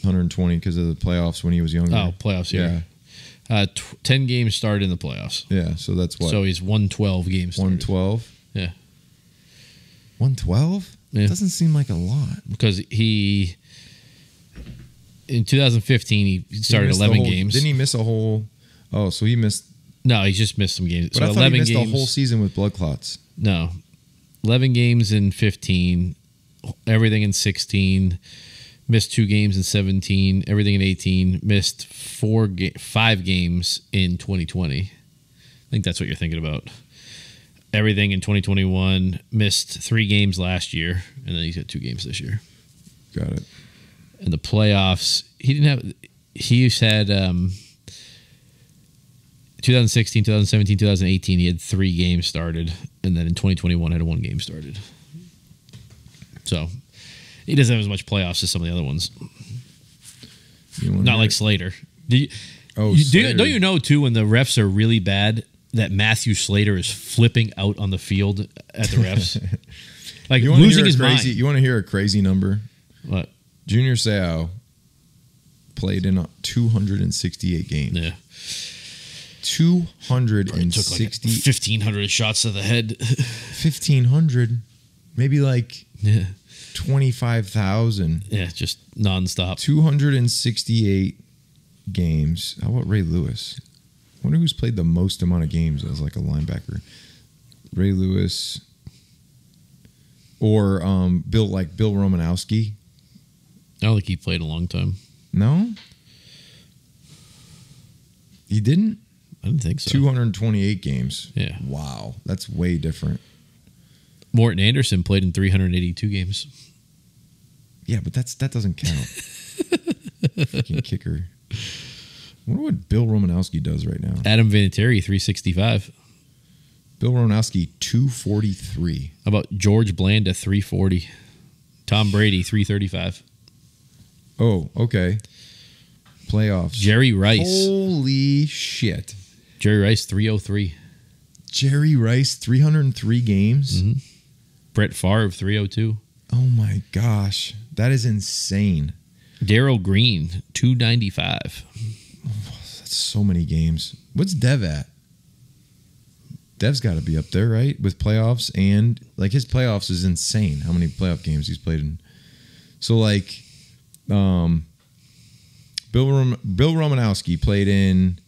120 because of the playoffs when he was younger. Oh, playoffs, yeah. 10 games started in the playoffs. Yeah, so that's what? So he's 112 games started. 112? Yeah. 112? Yeah. Doesn't seem like a lot. Because in 2015, he started 11 games. Didn't he miss a whole... Oh, so he missed... No, he just missed some games. But so I thought 11 he missed games, the whole season with blood clots. No. 11 games in 15, everything in 16, missed 2 games in 17, everything in 18, missed 5 games in 2020. I think that's what you're thinking about. Everything in 2021, missed 3 games last year, and then he's got 2 games this year. Got it. And the playoffs, he's had 2016, 2017, 2018, he had 3 games started. And then in 2021, had 1 game started. So he doesn't have as much playoffs as some of the other ones. Not like Slater. Don't you know, too, when the refs are really bad, that Matthew Slater is flipping out on the field at the refs? Like losing his mind. You want to hear a crazy number? What? Junior Seau played in 268 games. Yeah. 260. Took like 1,500 shots to the head. 1,500? Maybe like 25,000. Yeah, just nonstop. 268 games. How about Ray Lewis? I wonder who's played the most amount of games as like a linebacker. Ray Lewis or Bill Romanowski. I don't think he played a long time. No? He didn't? I didn't think so. 228 games. Yeah. Wow. That's way different. Morton Anderson played in 382 games. Yeah, but that doesn't count. Freaking kicker. I wonder what Bill Romanowski does right now. Adam Vinatieri, 365. Bill Romanowski, 243. How about George Blanda, 340. Tom Brady, 335. Oh, okay. Playoffs. Jerry Rice. Holy shit. Jerry Rice, 303. Jerry Rice, 303 games? Mm-hmm. Brett Favre, 302. Oh, my gosh. That is insane. Darryl Green, 295. That's so many games. What's Dev at? Dev's got to be up there, right? With playoffs and, like, his playoffs is insane. How many playoff games he's played in. So, like, Bill Romanowski played in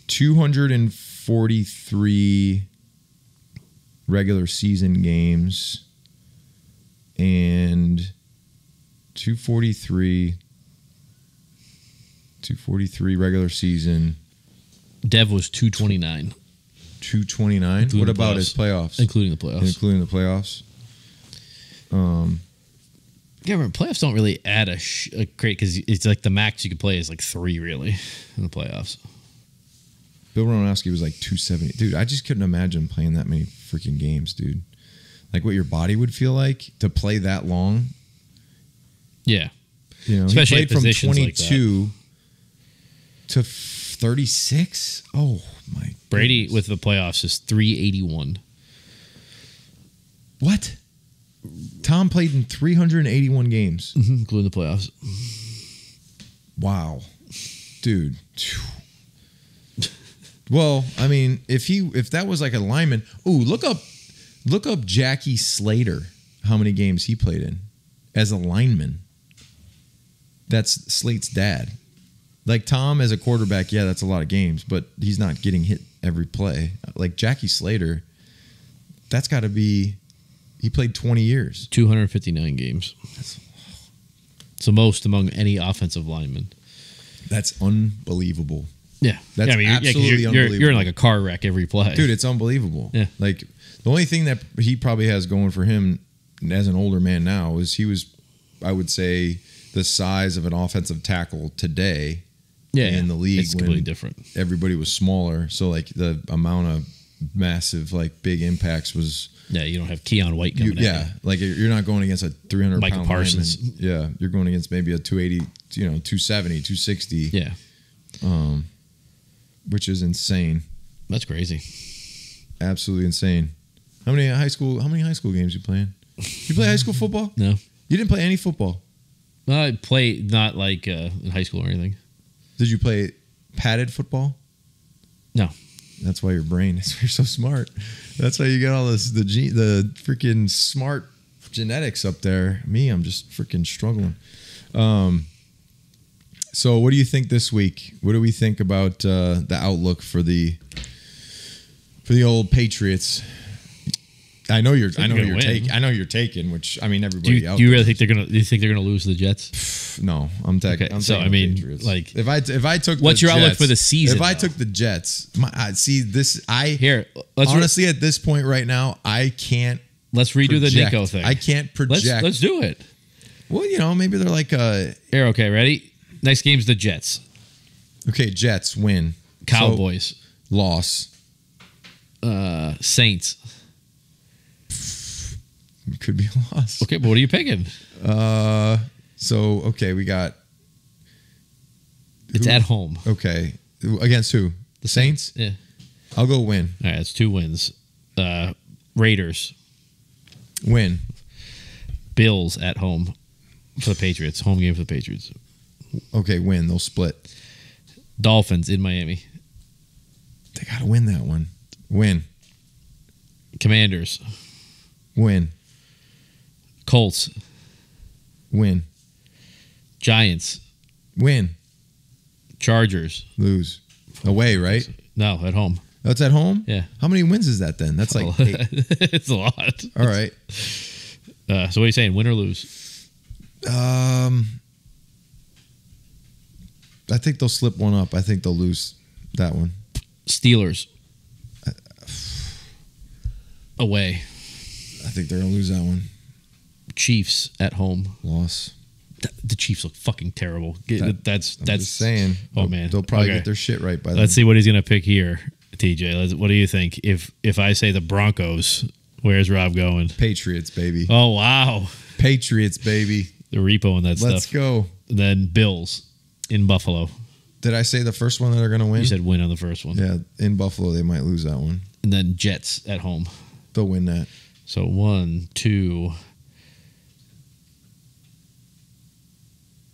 243 regular season games and 243 regular season. Dev was 229. 229? What about his playoffs? Including the playoffs. Yeah, but playoffs don't really add a crate because it's like the max you could play is like 3 really in the playoffs. Bill Romanowski was like 270. Dude, I just couldn't imagine playing that many freaking games, dude. Like what your body would feel like to play that long. Yeah. You know, especially he played from 22 like to 36. Oh, my Brady goodness. with the playoffs is 381. What? Tom played in 381 games, including the playoffs. Wow, dude. Well, I mean, if that was like a lineman, look up Jackie Slater, how many games he played in as a lineman. That's Slate's dad. Like Tom as a quarterback, yeah, that's a lot of games, but he's not getting hit every play. Like Jackie Slater, that's got to be. He played 20 years, 259 games. It's the most among any offensive lineman. That's unbelievable. Yeah, that's absolutely unbelievable. You're in like a car wreck every play, dude. It's unbelievable. Yeah, like the only thing that he probably has going for him as an older man now is he was, I would say, the size of an offensive tackle today. Yeah, in the league, it's completely different. Everybody was smaller, so like the amount of massive, like big impacts was. Yeah, you don't have Keon White coming. Like you're not going against a 300 Michael pound Parsons. lineman. Yeah, you're going against maybe a 280, 270, 260. Yeah, which is insane. That's crazy. Absolutely insane. How many high school games you playing? You play high school football? No, you didn't play any football. I played not like in high school or anything. Did you play padded football? No. That's why your brain is. You're so smart. That's why you got all this the freaking smart genetics up there. Me, I'm just freaking struggling. So, what do you think this week? What do we think about the outlook for the old Patriots? I know you're taking. Which I mean, everybody. Do you really think they're gonna? Do you think they're gonna lose to the Jets? No, I'm taking. Okay, so I mean, Patriots. like, if I took, what's your outlook for the season? If I took the Jets, let's honestly at this point right now, I can't. Let's redo the Ninko thing. I can't project. Let's do it. Well, maybe they're like Here, okay, ready? Next game's the Jets. Okay, Jets win. Cowboys loss. Saints. Could be a loss. Okay, but what are you picking? Okay, we got. It's at home. Okay, against who? The Saints. Yeah, I'll go win. All right, that's 2 wins. Raiders win. Bills at home for the Patriots. Home game for the Patriots. Okay, win. They'll split. Dolphins in Miami. They got to win that one. Win. Commanders. Win. Colts. Win. Giants. Win. Chargers. Lose. Away, right? No, at home. Oh, it's at home? Yeah. How many wins is that then? That's like 8. It's a lot. All right. So what are you saying? Win or lose? I think they'll slip one up. I think they'll lose that one. Steelers. Away. I think they're going to lose that one. Chiefs at home. Loss. The Chiefs look fucking terrible. That's just saying. Oh man, they'll probably get their shit right by then. Let's see what he's gonna pick here, TJ. What do you think? If I say the Broncos, where's Rob going? Patriots, baby. Oh wow, Patriots, baby. The repo and that stuff. Let's go. Then Bills in Buffalo. Did I say the first one that they're gonna win? You said win on the first one. Yeah, in Buffalo they might lose that one. And then Jets at home. They'll win that. So 1, 2,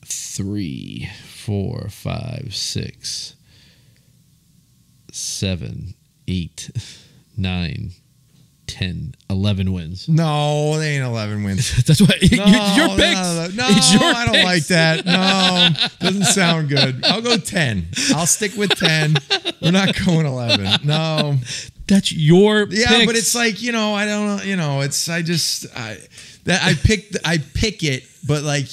3, 4, 5, 6, 7, 8, 9, 10, 11 wins. No, they ain't 11 wins. That's what no, it's your picks. No, it's your I don't picks. like that. No, doesn't sound good. I'll go 10. I'll stick with 10. We're not going 11. No. That's your yeah, picks. but it's like, I don't know, it's I pick it, but like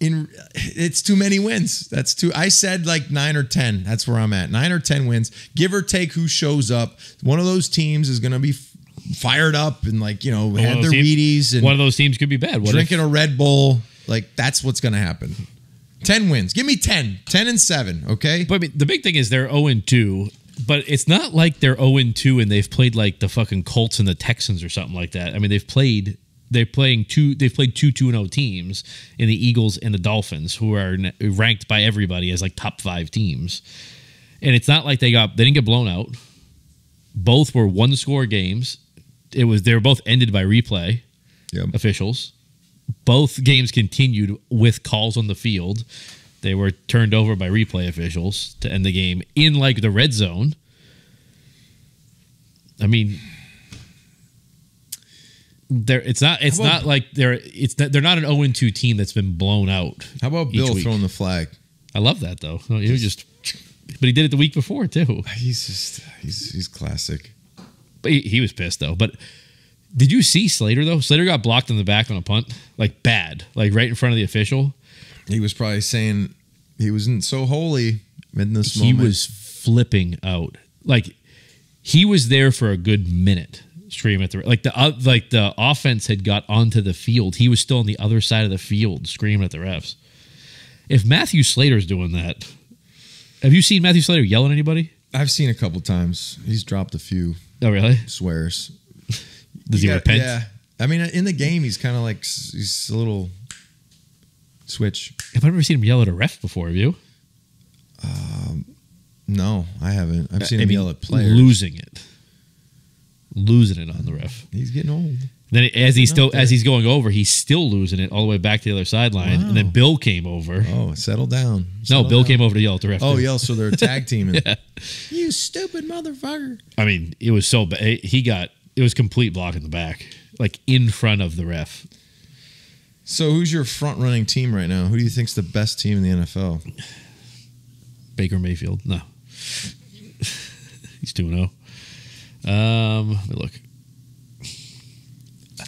it's too many wins. That's too. I said like 9 or 10. That's where I'm at. 9 or 10 wins, give or take who shows up. One of those teams is going to be fired up and like had their Wheaties and one of those teams could be bad. Drinking a Red Bull. Like that's what's going to happen. 10 wins. Give me 10. 10 and 7. Okay. But I mean, the big thing is they're 0-2. But it's not like they're 0-2 and they've played like the fucking Colts and the Texans or something like that. I mean, they've played 2 2-0 teams in the Eagles and the Dolphins, who are ranked by everybody as like top 5 teams. And it's not like they didn't get blown out. Both were 1-score games. they were both ended by replay officials. Both games continued with calls on the field. They were turned over by replay officials to end the game in like the red zone. I mean, they're not an 0-2 team that's been blown out. How about Bill throwing the flag? I love that though. But he did it the week before too. He's classic. But he was pissed though. But did you see Slater though? Slater got blocked in the back on a punt, like bad, like right in front of the official. He was probably saying he wasn't so holy in this moment. He was flipping out. Like he was there for a good minute, screaming at the the offense had got onto the field. He was still on the other side of the field, screaming at the refs. If Matthew Slater's doing that, have you seen Matthew Slater yell at anybody? I've seen a couple times. He's dropped a few. Oh, really? Swears. Does he repent? Yeah. I mean, in the game, he's kind of like he's a little switch. I've never seen him yell at a ref before. Have you? No, I haven't. I've seen him yell at players. Losing it on the ref. He's getting old. Then as he's going over, he's still losing it all the way back to the other sideline. Wow. And then Bill came over. Oh, settle down. Bill came over to yell at the ref. Oh, yell, so they're tag teaming. Yeah. You stupid motherfucker. I mean, it was so bad. It was complete block in the back, like in front of the ref. So who's your front running team right now? Who do you think's the best team in the NFL? Baker Mayfield. No. He's 2-0. Let me look.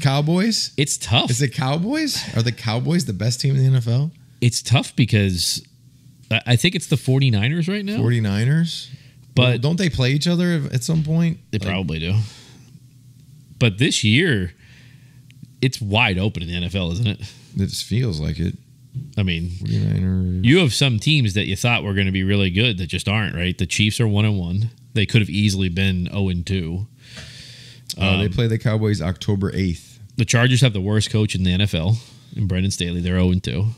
Cowboys? It's tough. Is it Cowboys? Are the Cowboys the best team in the NFL? It's tough because I think it's the 49ers right now. 49ers? But don't they play each other at some point? They probably do. But this year, it's wide open in the NFL, isn't it? It just feels like it. I mean, 49ers. You have some teams that you thought were going to be really good that just aren't, right? The Chiefs are 1-1. They could have easily been 0-2. They play the Cowboys October 8th. The Chargers have the worst coach in the NFL, in Brendan Staley. They're 0-2.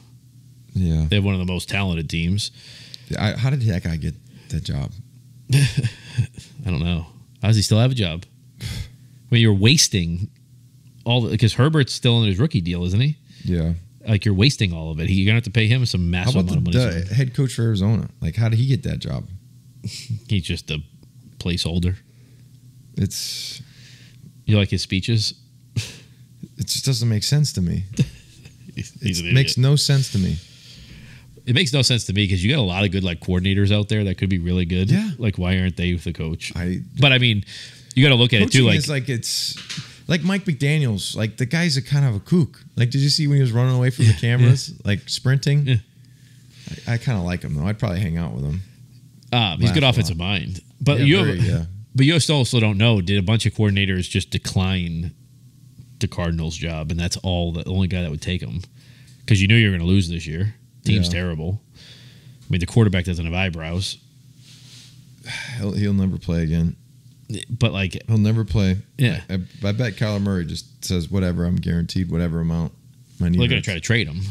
Yeah. They have one of the most talented teams. How did that guy get that job? I don't know. How does he still have a job? I mean, you're wasting because Herbert's still in his rookie deal, isn't he? Yeah. Like, you're wasting all of it. You're going to have to pay him some massive amount of money. How about the head coach for Arizona? Like, how did he get that job? He's just a placeholder. You like his speeches? It just doesn't make sense to me. It makes no sense to me. It makes no sense to me because you got a lot of good coordinators out there that could be really good. Yeah. Like, why aren't they the coach? But I mean, you got to look at it too. Like, it's like Mike McDaniels. Like, the guy's a kind of a kook. Like, did you see when he was running away from the cameras, like sprinting? Yeah. I kind of like him though. I'd probably hang out with him. He's a good offensive mind, but but you also don't know. Did a bunch of coordinators just decline the Cardinals' job, and that's the only guy that would take him because you knew you were going to lose this year. Team's terrible. I mean, the quarterback doesn't have eyebrows. He'll never play again. But he'll never play. Yeah, I bet Kyler Murray just says whatever. I'm guaranteed whatever amount. They're going to try to trade him.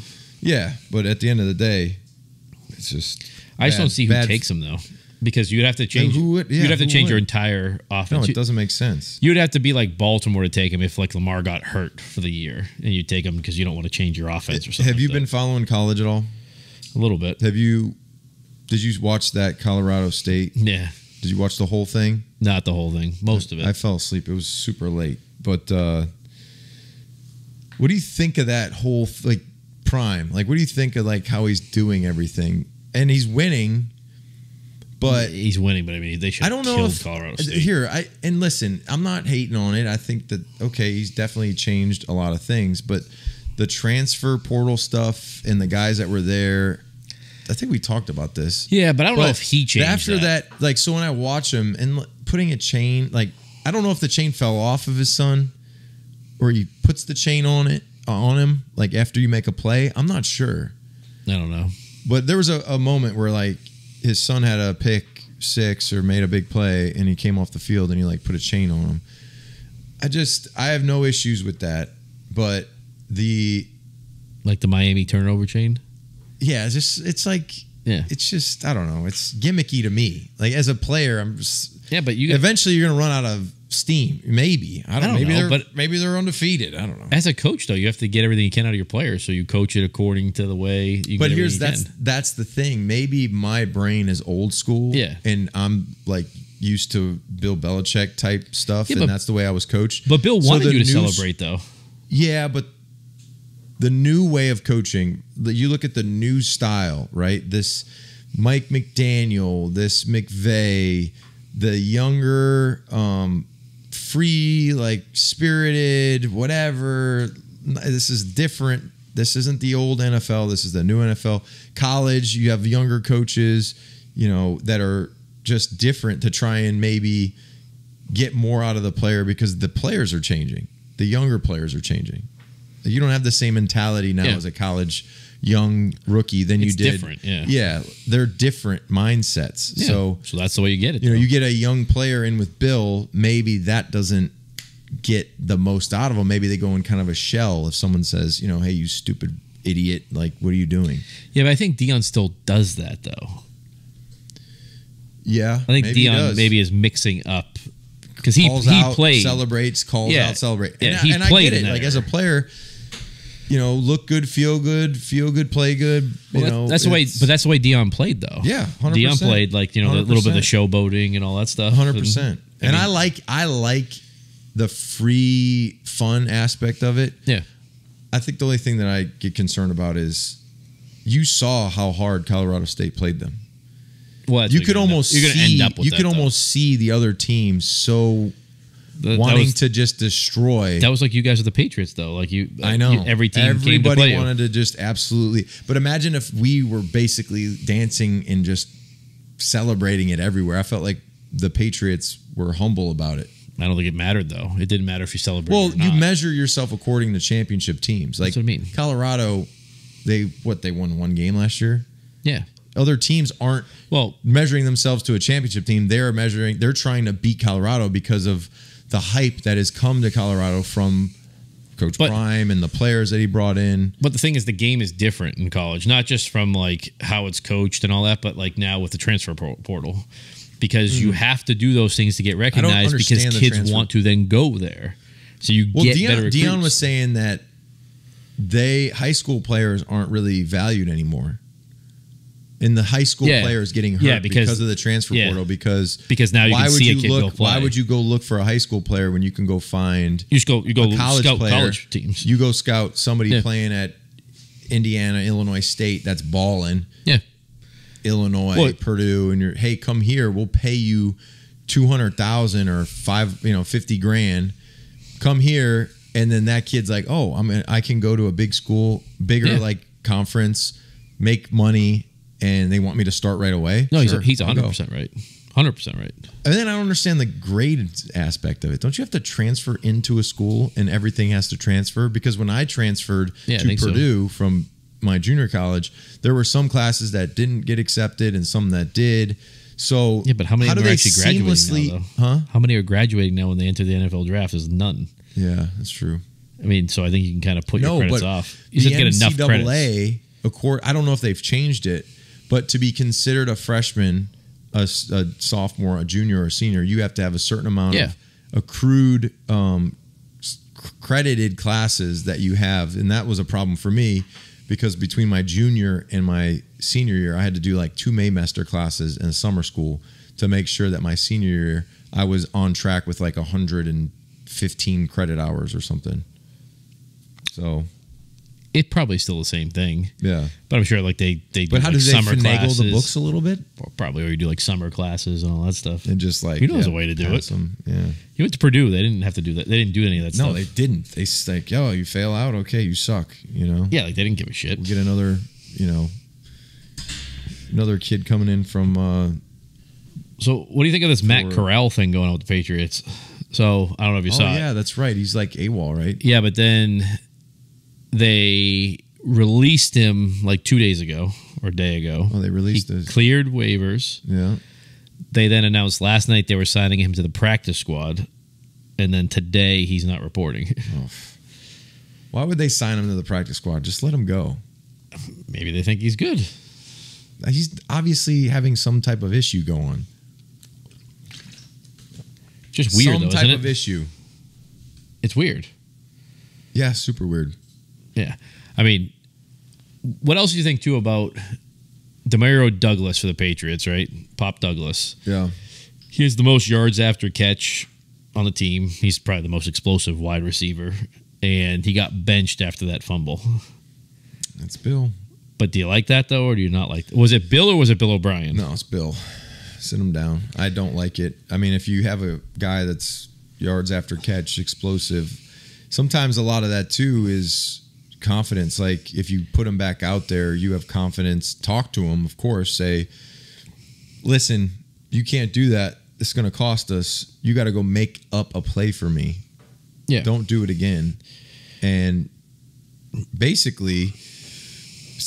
Yeah, but at the end of the day, it's just. I just don't see who takes him though, because you'd have to change. You'd have to change your entire offense. No, it doesn't make sense. You'd have to be like Baltimore to take him if like Lamar got hurt for the year, and you take him because you don't want to change your offense or something. Have you been following college at all? A little bit. Did you watch that Colorado State? Yeah. Did you watch the whole thing? Not the whole thing. Most of it. I fell asleep. It was super late. But what do you think of that whole Prime? Like, what do you think of how he's doing everything? And he's winning, but I mean, they should have killed Colorado State. And listen, I'm not hating on it. I think that he's definitely changed a lot of things, but the transfer portal stuff and the guys that were there, I think we talked about this. Yeah, but I don't know if he changed after that. So when I watch him and putting a chain, I don't know if the chain fell off of his son or he puts the chain on him after you make a play. I'm not sure. I don't know. But there was a moment where his son had a pick six or made a big play and he came off the field and he put a chain on him. I have no issues with that, but the Miami turnover chain. Yeah, it's just I don't know. It's gimmicky to me. As a player, I'm just but eventually you're gonna run out of steam. Maybe I don't know. Maybe they're undefeated. I don't know. As a coach, though, you have to get everything you can out of your players, so you coach it according to the way you. But that's the thing. Maybe my brain is old school. Yeah, and I'm like used to Bill Belichick type stuff, and that's the way I was coached. But Bill wanted you to celebrate, though. Yeah, but the new way of coaching, you look at the new style, right? This Mike McDaniel, this McVay, the younger, free, like spirited, whatever. This is different. This isn't the old NFL. This is the new NFL. College, you have younger coaches, that are just different to try and maybe get more out of the player because the players are changing. The younger players are changing. You don't have the same mentality now as a college young rookie than you did. Different, yeah. Yeah, they're different mindsets. Yeah. So that's the way you get it. You get a young player in with Bill, maybe that doesn't get the most out of them. Maybe they go in kind of a shell if someone says, hey, you stupid idiot, like, what are you doing? Yeah, but I think Dion still does that, though. Yeah, I think Dion maybe is mixing up because he played, celebrates, calls out, celebrate. Yeah, and I get it. Like as a player, look good, feel good, play good. That's the way. But that's the way Dion played, though. Yeah, 100%. Dion played like a little bit of the showboating and all that stuff. 100%. And I like the free fun aspect of it. Yeah. I think the only thing that I get concerned about is you saw how hard Colorado State played them. Well, you could almost see the other team wanting to just destroy. That was like you guys are the Patriots, though. Like I know everybody wanted to just absolutely. But imagine if we were basically dancing and just celebrating it everywhere. I felt like the Patriots were humble about it. I don't think it mattered, though. It didn't matter if you celebrated. Well, or not. you measure yourself according to championship teams. Like, that's what I mean. Colorado, they won one game last year. Yeah. Other teams aren't measuring themselves to a championship team. They're trying to beat Colorado because of the hype that has come to Colorado from Coach Brien and the players that he brought in. But the thing is, the game is different in college, not just from like how it's coached and all that, but like now with the transfer portal, because you have to do those things to get recognized because kids want to then go there. So you get better recruits. Dion was saying that high school players aren't really valued anymore. And the high school players getting hurt because of the transfer portal. Because now you can see a kid go play. Why would you go look for a high school player when you can go find you go college scout player? College teams. You go scout somebody playing at Indiana, Illinois State that's balling. Yeah, Illinois, Purdue, and hey, come here. We'll pay you $200,000 or $50,000. Come here, and then that kid's like, oh, I can go to a big school, bigger like conference, make money. And they want me to start right away? No, sure, he's 100% right. 100% right. And then I don't understand the grade aspect of it. Don't you have to transfer into a school and everything has to transfer? Because when I transferred to Purdue from my junior college, there were some classes that didn't get accepted and some that did. So but how many are actually graduating now, though? How many are graduating now when they enter the NFL draft? Is none. Yeah, that's true. I mean, so I think you can kind of put your credits off. You just get enough credits. I don't know if they've changed it. But to be considered a freshman, a sophomore, a junior, or a senior, you have to have a certain amount of accrued, credited classes that you have. And that was a problem for me because between my junior and my senior year, I had to do like 2 Maymester classes in summer school to make sure that my senior year, I was on track with like 115 credit hours or something. So... It's probably still the same thing. Yeah. But I'm sure like they do but how like do they summer finagle classes. The books a little bit? Probably, or you do like summer classes and all that stuff. And just like... Who knows a way to do it? Yeah. You went to Purdue. They didn't have to do that. They didn't do any of that stuff. No, they didn't. They like, yo, you fail out? Okay, you suck, Yeah, like they didn't give a shit. We'll get another, another kid coming in from... So what do you think of this Matt Corral thing going on with the Patriots? So I don't know if you saw it. Oh, yeah, that's right. He's like AWOL, right? Yeah, but then they... released him like 2 days ago or a day ago. Oh, they released it. Cleared waivers. Yeah. They then announced last night they were signing him to the practice squad, and then today he's not reporting. Oh. Why would they sign him to the practice squad? Just let him go. Maybe they think he's good. He's obviously having some type of issue going. Just weird, some though, type isn't of it? issue. It's weird. Yeah, super weird. Yeah. I mean, what else do you think, too, about Demario Douglas for the Patriots, right? Pop Douglas. Yeah. He has the most yards after catch on the team. He's probably the most explosive wide receiver. And he got benched after that fumble. That's Bill. But do you like that, though, or do you not like it? Was it Bill or was it Bill O'Brien? No, it's Bill. Sit him down. I don't like it. I mean, if you have a guy that's yards after catch, explosive, sometimes a lot of that, too, is confidence. Like, if you put him back out there, you have confidence. Talk to him, of course. Say, listen, you can't do that. It's going to cost us. You got to go make up a play for me. Yeah. Don't do it again. And basically,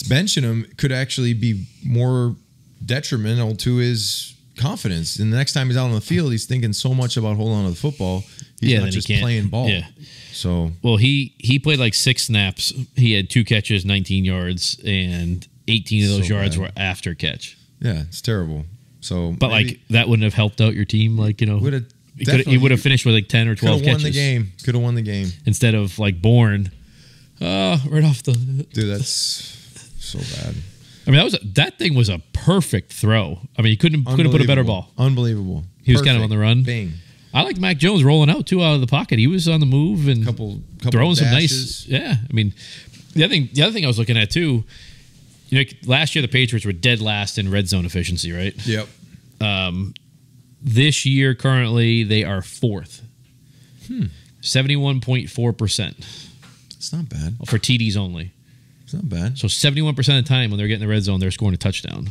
benching him could actually be more detrimental to his confidence. And the next time he's out on the field, he's thinking so much about holding on to the football. He's not just playing ball. Yeah. So, well, he played like 6 snaps. He had 2 catches, 19 yards, and 18 of those yards were after catch. Yeah, it's terrible. So, but like that wouldn't have helped out your team. Like, you know, he would have finished with like 10 or 12 catches. Could have won the game instead of like Bourne. Right off the dude. That's so bad. I mean, that thing was a perfect throw. I mean, he couldn't put a better ball. Unbelievable. He was kind of on the run. Bing. I liked Mac Jones rolling out too out of the pocket. He was on the move and couple throwing some dashes. nice. Yeah, I mean, the other thing I was looking at too. You know, last year the Patriots were dead last in red zone efficiency, right? Yep. This year, currently, they are 4th. 71.4%. It's not bad. For TDs only. It's not bad. So 71% of the time when they're getting the red zone, they're scoring a touchdown.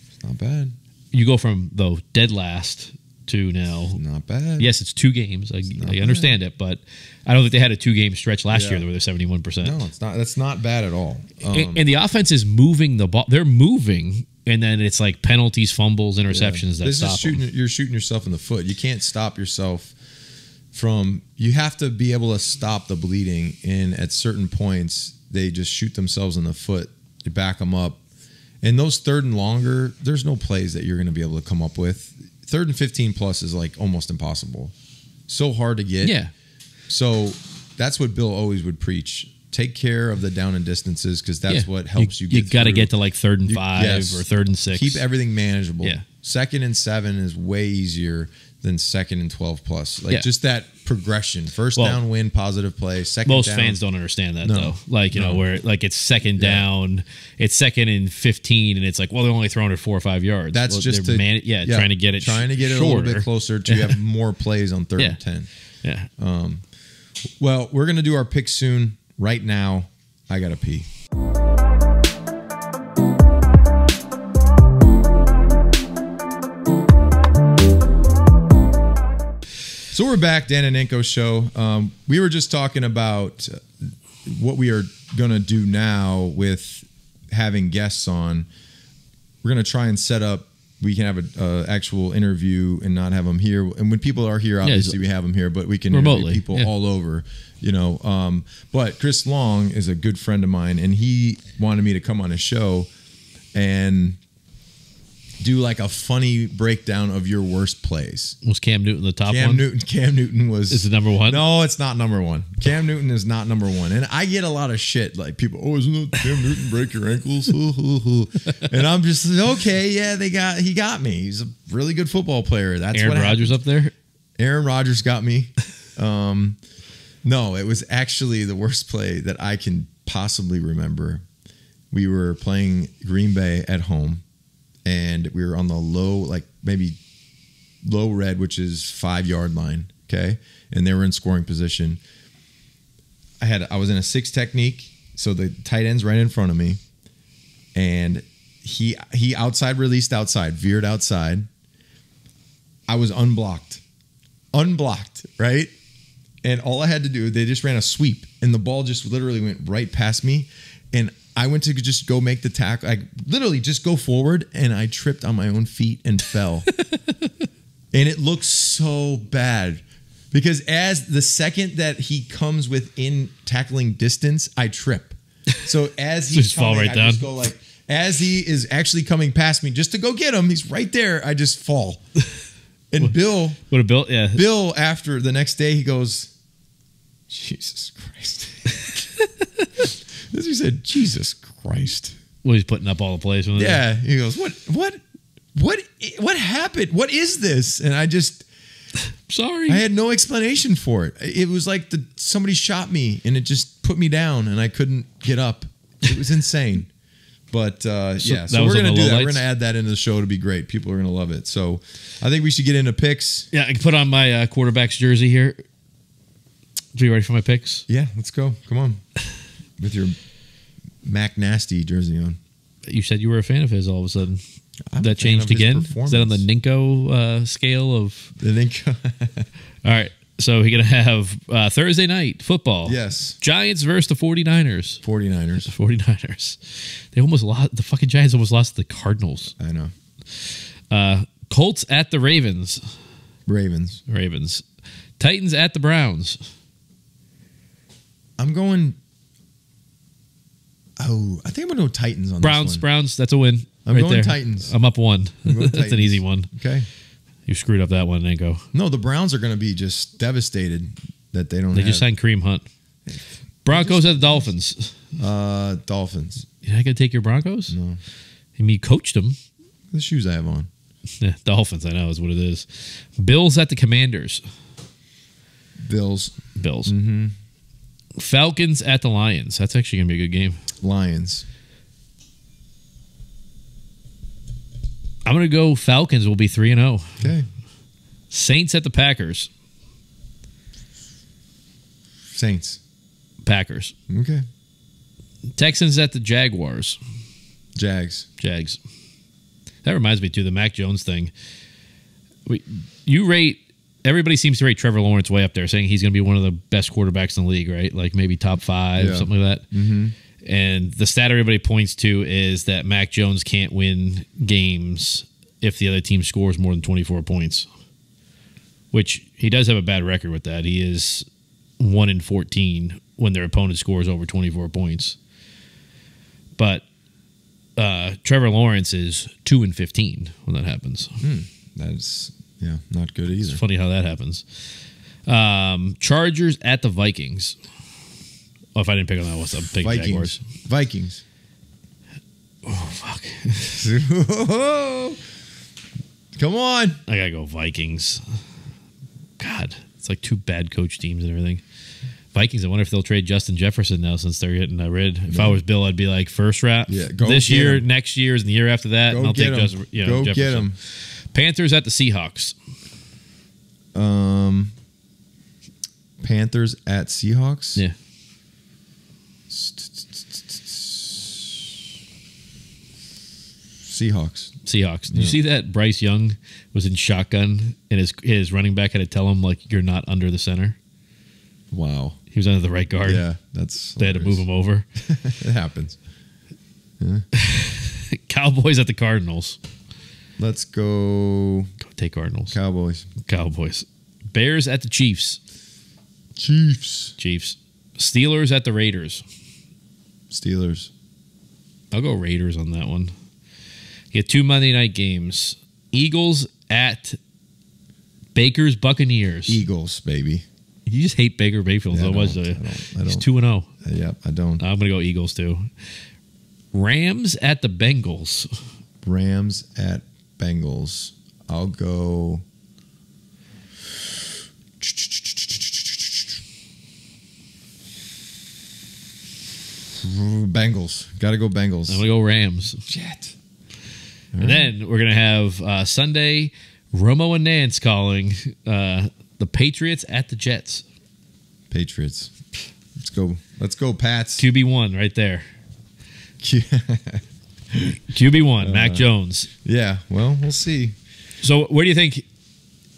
It's not bad. You go from, though, dead last to now. It's not bad. Yes, it's 2 games. I understand it, but I don't think they had a 2-game stretch last year where they're 71%. No, it's not. That's not bad at all. And the offense is moving the ball. They're moving, and then it's like penalties, fumbles, interceptions that stop them. You're shooting yourself in the foot. You can't stop yourself from. You have to be able to stop the bleeding, and at certain points, they just shoot themselves in the foot. You back them up. And those 3rd and longer, there's no plays that you're going to be able to come up with. 3rd and 15 plus is like almost impossible. So hard to get. Yeah. So that's what Bill always would preach. Take care of the down and distances because that's what helps you get You got to get to like 3rd and 5 or 3rd and 6. Keep everything manageable. Yeah. 2nd and 7 is way easier than 2nd and 12 plus. Like just that progression. First down win, positive play. Second most down. Most fans don't understand that though. Like, you know, where like it's 2nd down, it's 2nd and 15, and it's like, well, they're only throwing it 4 or 5 yards. That's just trying to get it a little bit closer to have more plays on 3rd and 10. Yeah. Well, we're gonna do our picks soon. Right now, I gotta pee. So we're back, Dan and Ninko Show. We were just talking about what we are going to do now with having guests on. We're going to try and set up, we can have an actual interview and not have them here. And when people are here, obviously we have them here, but we can remotely interview people all over, you know. But Chris Long is a good friend of mine, and he wanted me to come on his show and do like a funny breakdown of your worst plays. Was Cam Newton the top one? Cam Newton was... Is it number 1? No, it's not number 1. Cam Newton is not number 1. And I get a lot of shit. Like people, isn't it Cam Newton break your ankles? And I'm just, okay, yeah, he got me. He's a really good football player. That's Aaron Rodgers up there? Aaron Rodgers got me. No, it was actually the worst play that I can possibly remember. We were playing Green Bay at home. And we were on the low red, which is 5-yard line. Okay. And they were in scoring position. I was in a 6 technique. So the tight end's right in front of me. And he outside released outside, veered outside. I was unblocked, right? And all I had to do, they just ran a sweep and the ball just literally went right past me. And I went to just go make the tackle. I literally just go forward, and I tripped on my own feet and fell. And it looks so bad because as the second that he comes within tackling distance, I trip. So as he's fall right down. Just go like as he is actually coming past me just to go get him, he's right there. I just fall. And Bill, what a Bill, yeah. Bill, after the next day, he goes, Jesus Christ. As he said, Jesus Christ. Well, he's putting up all the plays. Yeah. He goes, what happened? What is this? And I just, sorry. I had no explanation for it. It was like somebody shot me and it just put me down and I couldn't get up. It was insane. But so we're going to do that. We're going to add that into the show to be great. People are going to love it. So I think we should get into picks. Yeah, I can put on my quarterback's jersey here. Are you ready for my picks? Yeah, let's go. Come on. With your Mac Nasty jersey on. You said you were a fan of his all of a sudden. That changed again? Is that on the Ninko scale of... The Ninko. All right. So we're going to have Thursday night football. Yes. Giants versus the 49ers. 49ers. The 49ers. They almost lost. The fucking Giants almost lost to the Cardinals. I know. Colts at the Ravens. Ravens. Titans at the Browns. I'm going... Oh, I think I'm going to go Titans on Browns, this one. Browns, that's a win. I'm right going there. Titans. I'm up one. That's Titans. an easy one. Okay. You screwed up that one, Ninko. No, the Browns are going to be just devastated that they don't They just signed Kareem Hunt. Broncos at the Dolphins. Dolphins. You're not going to take your Broncos? No. I mean, you coached them. The shoes I have on. Yeah, Dolphins, I know, is what it is. Bills at the Commanders. Bills. Mm-hmm. Falcons at the Lions. That's actually going to be a good game. Lions. I'm going to go Falcons will be 3-0. Okay. Saints at the Packers. Saints. Packers. Okay. Texans at the Jaguars. Jags. That reminds me, too, the Mac Jones thing. Everybody seems to rate Trevor Lawrence way up there, saying he's going to be one of the best quarterbacks in the league, right? Like maybe top 5, something like that. Mm-hmm. And the stat everybody points to is that Mac Jones can't win games if the other team scores more than 24 points, which he does have a bad record with that. He is 1-14 when their opponent scores over 24 points. But Trevor Lawrence is 2-15 when that happens. That's not good either. It's funny how that happens. Chargers at the Vikings. Oh, if I didn't pick on that, I'm picking Jaguars. Vikings. Oh, fuck. Come on. I got to go Vikings. God, it's like 2 bad coach teams and everything. Vikings, I wonder if they'll trade Justin Jefferson now since they're getting rid. If I was Bill, I'd be like first round. Yeah, go this get year, him. next year, and the year after that. Go and I'll get take him. Go Jefferson. get him. Panthers at the Seahawks. Panthers at Seahawks? Yeah. Seahawks. Did you see that Bryce Young was in shotgun and his running back had to tell him, like, you're not under the center? Wow. He was under the right guard. Yeah, that's They had to move him over. It happens. Yeah. Cowboys at the Cardinals. Let's go. Take Cardinals. Cowboys. Bears at the Chiefs. Chiefs. Steelers at the Raiders. Steelers. I'll go Raiders on that one. You get 2 Monday night games. Eagles at Baker's Buccaneers. Eagles, baby. You just hate Baker Mayfield. Yeah, I don't. He's 2-0. Yeah, I don't. I'm going to go Eagles, too. Rams at the Bengals. Rams at Bengals. I'll go... Bengals. Got to go Bengals. I'm going to go Rams. Shit. And then we're going to have Sunday, Romo and Nance calling the Patriots at the Jets. Patriots. Let's go, Pats. QB1 right there. QB1, Mac Jones. Yeah, well, we'll see. So where do you think...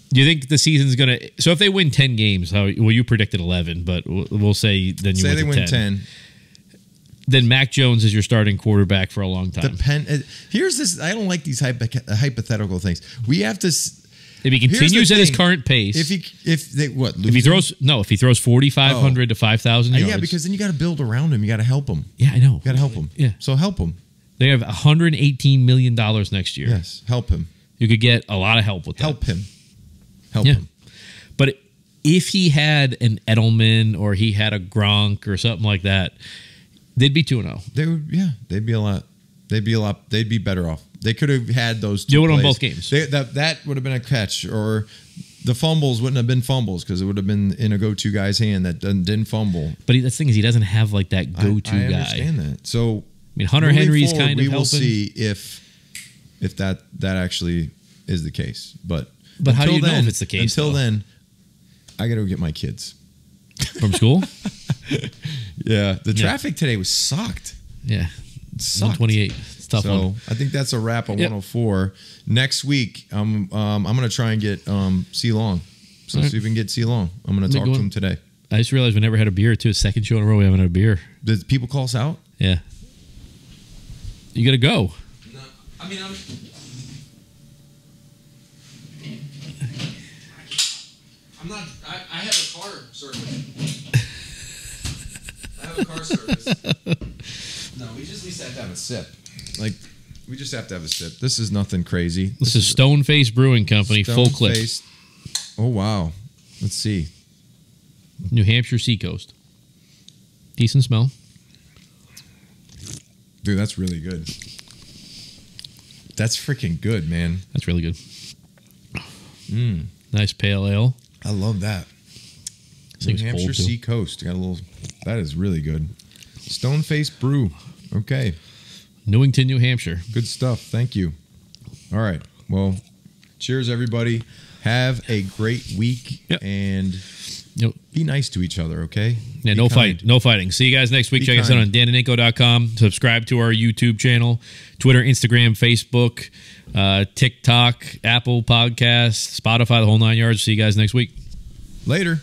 Do you think the season's going to... So if they win 10 games, you predicted 11, but we'll say then you win 10. Then Mac Jones is your starting quarterback for a long time. Here's this. I don't like these hypothetical things. We have to. If he continues at his current pace, if he throws 4,500 to 5,000 yards, yeah, because then you got to build around him. You got to help him. Yeah, I know. You got to help him. Yeah, so help him. They have $118 million next year. Yes, help him. You could get a lot of help with that. Help him. help him. But if he had an Edelman or he had a Gronk or something like that, they'd be 2-0. They would, they'd be better off. They could have had those two. Do it on plays. both games. That would have been a catch, or the fumbles wouldn't have been fumbles because it would have been in a go-to guy's hand that didn't fumble. But the thing is, he doesn't have like that go-to guy. I understand that. So I mean, Hunter Henry's forward, kind of helping. We will see if that actually is the case. But how do you know if it's the case? Until then, I got to go get my kids from school. Yeah, the traffic today was sucked. Yeah, it sucked. 128. It's tough so one. I think that's a wrap on 104. Next week, I'm gonna try and get C Long. So see if we can get C Long. I'm gonna talk to him today. I just realized we never had a beer too. Second show in a row we haven't had a beer. Did people call us out? Yeah. You gotta go. No, I mean I'm not. I have a car service. I have a car service. No, we just have to have a sip. Like, we just have to have a sip. This is nothing crazy. This is Stoneface Brewing Company, full clip. Oh, wow. Let's see. New Hampshire Seacoast. Decent smell. Dude, that's really good. That's freaking good, man. That's really good. Nice pale ale. I love that. New Hampshire Seacoast. Got a little. That is really good. Stoneface Brew. Okay. Newington, New Hampshire. Good stuff. Thank you. All right. Well, cheers, everybody. Have a great week and be nice to each other, okay? Yeah, no fighting. See you guys next week. Check us out on danandninko.com. Subscribe to our YouTube channel, Twitter, Instagram, Facebook, TikTok, Apple Podcasts, Spotify, the whole 9 yards. See you guys next week. Later.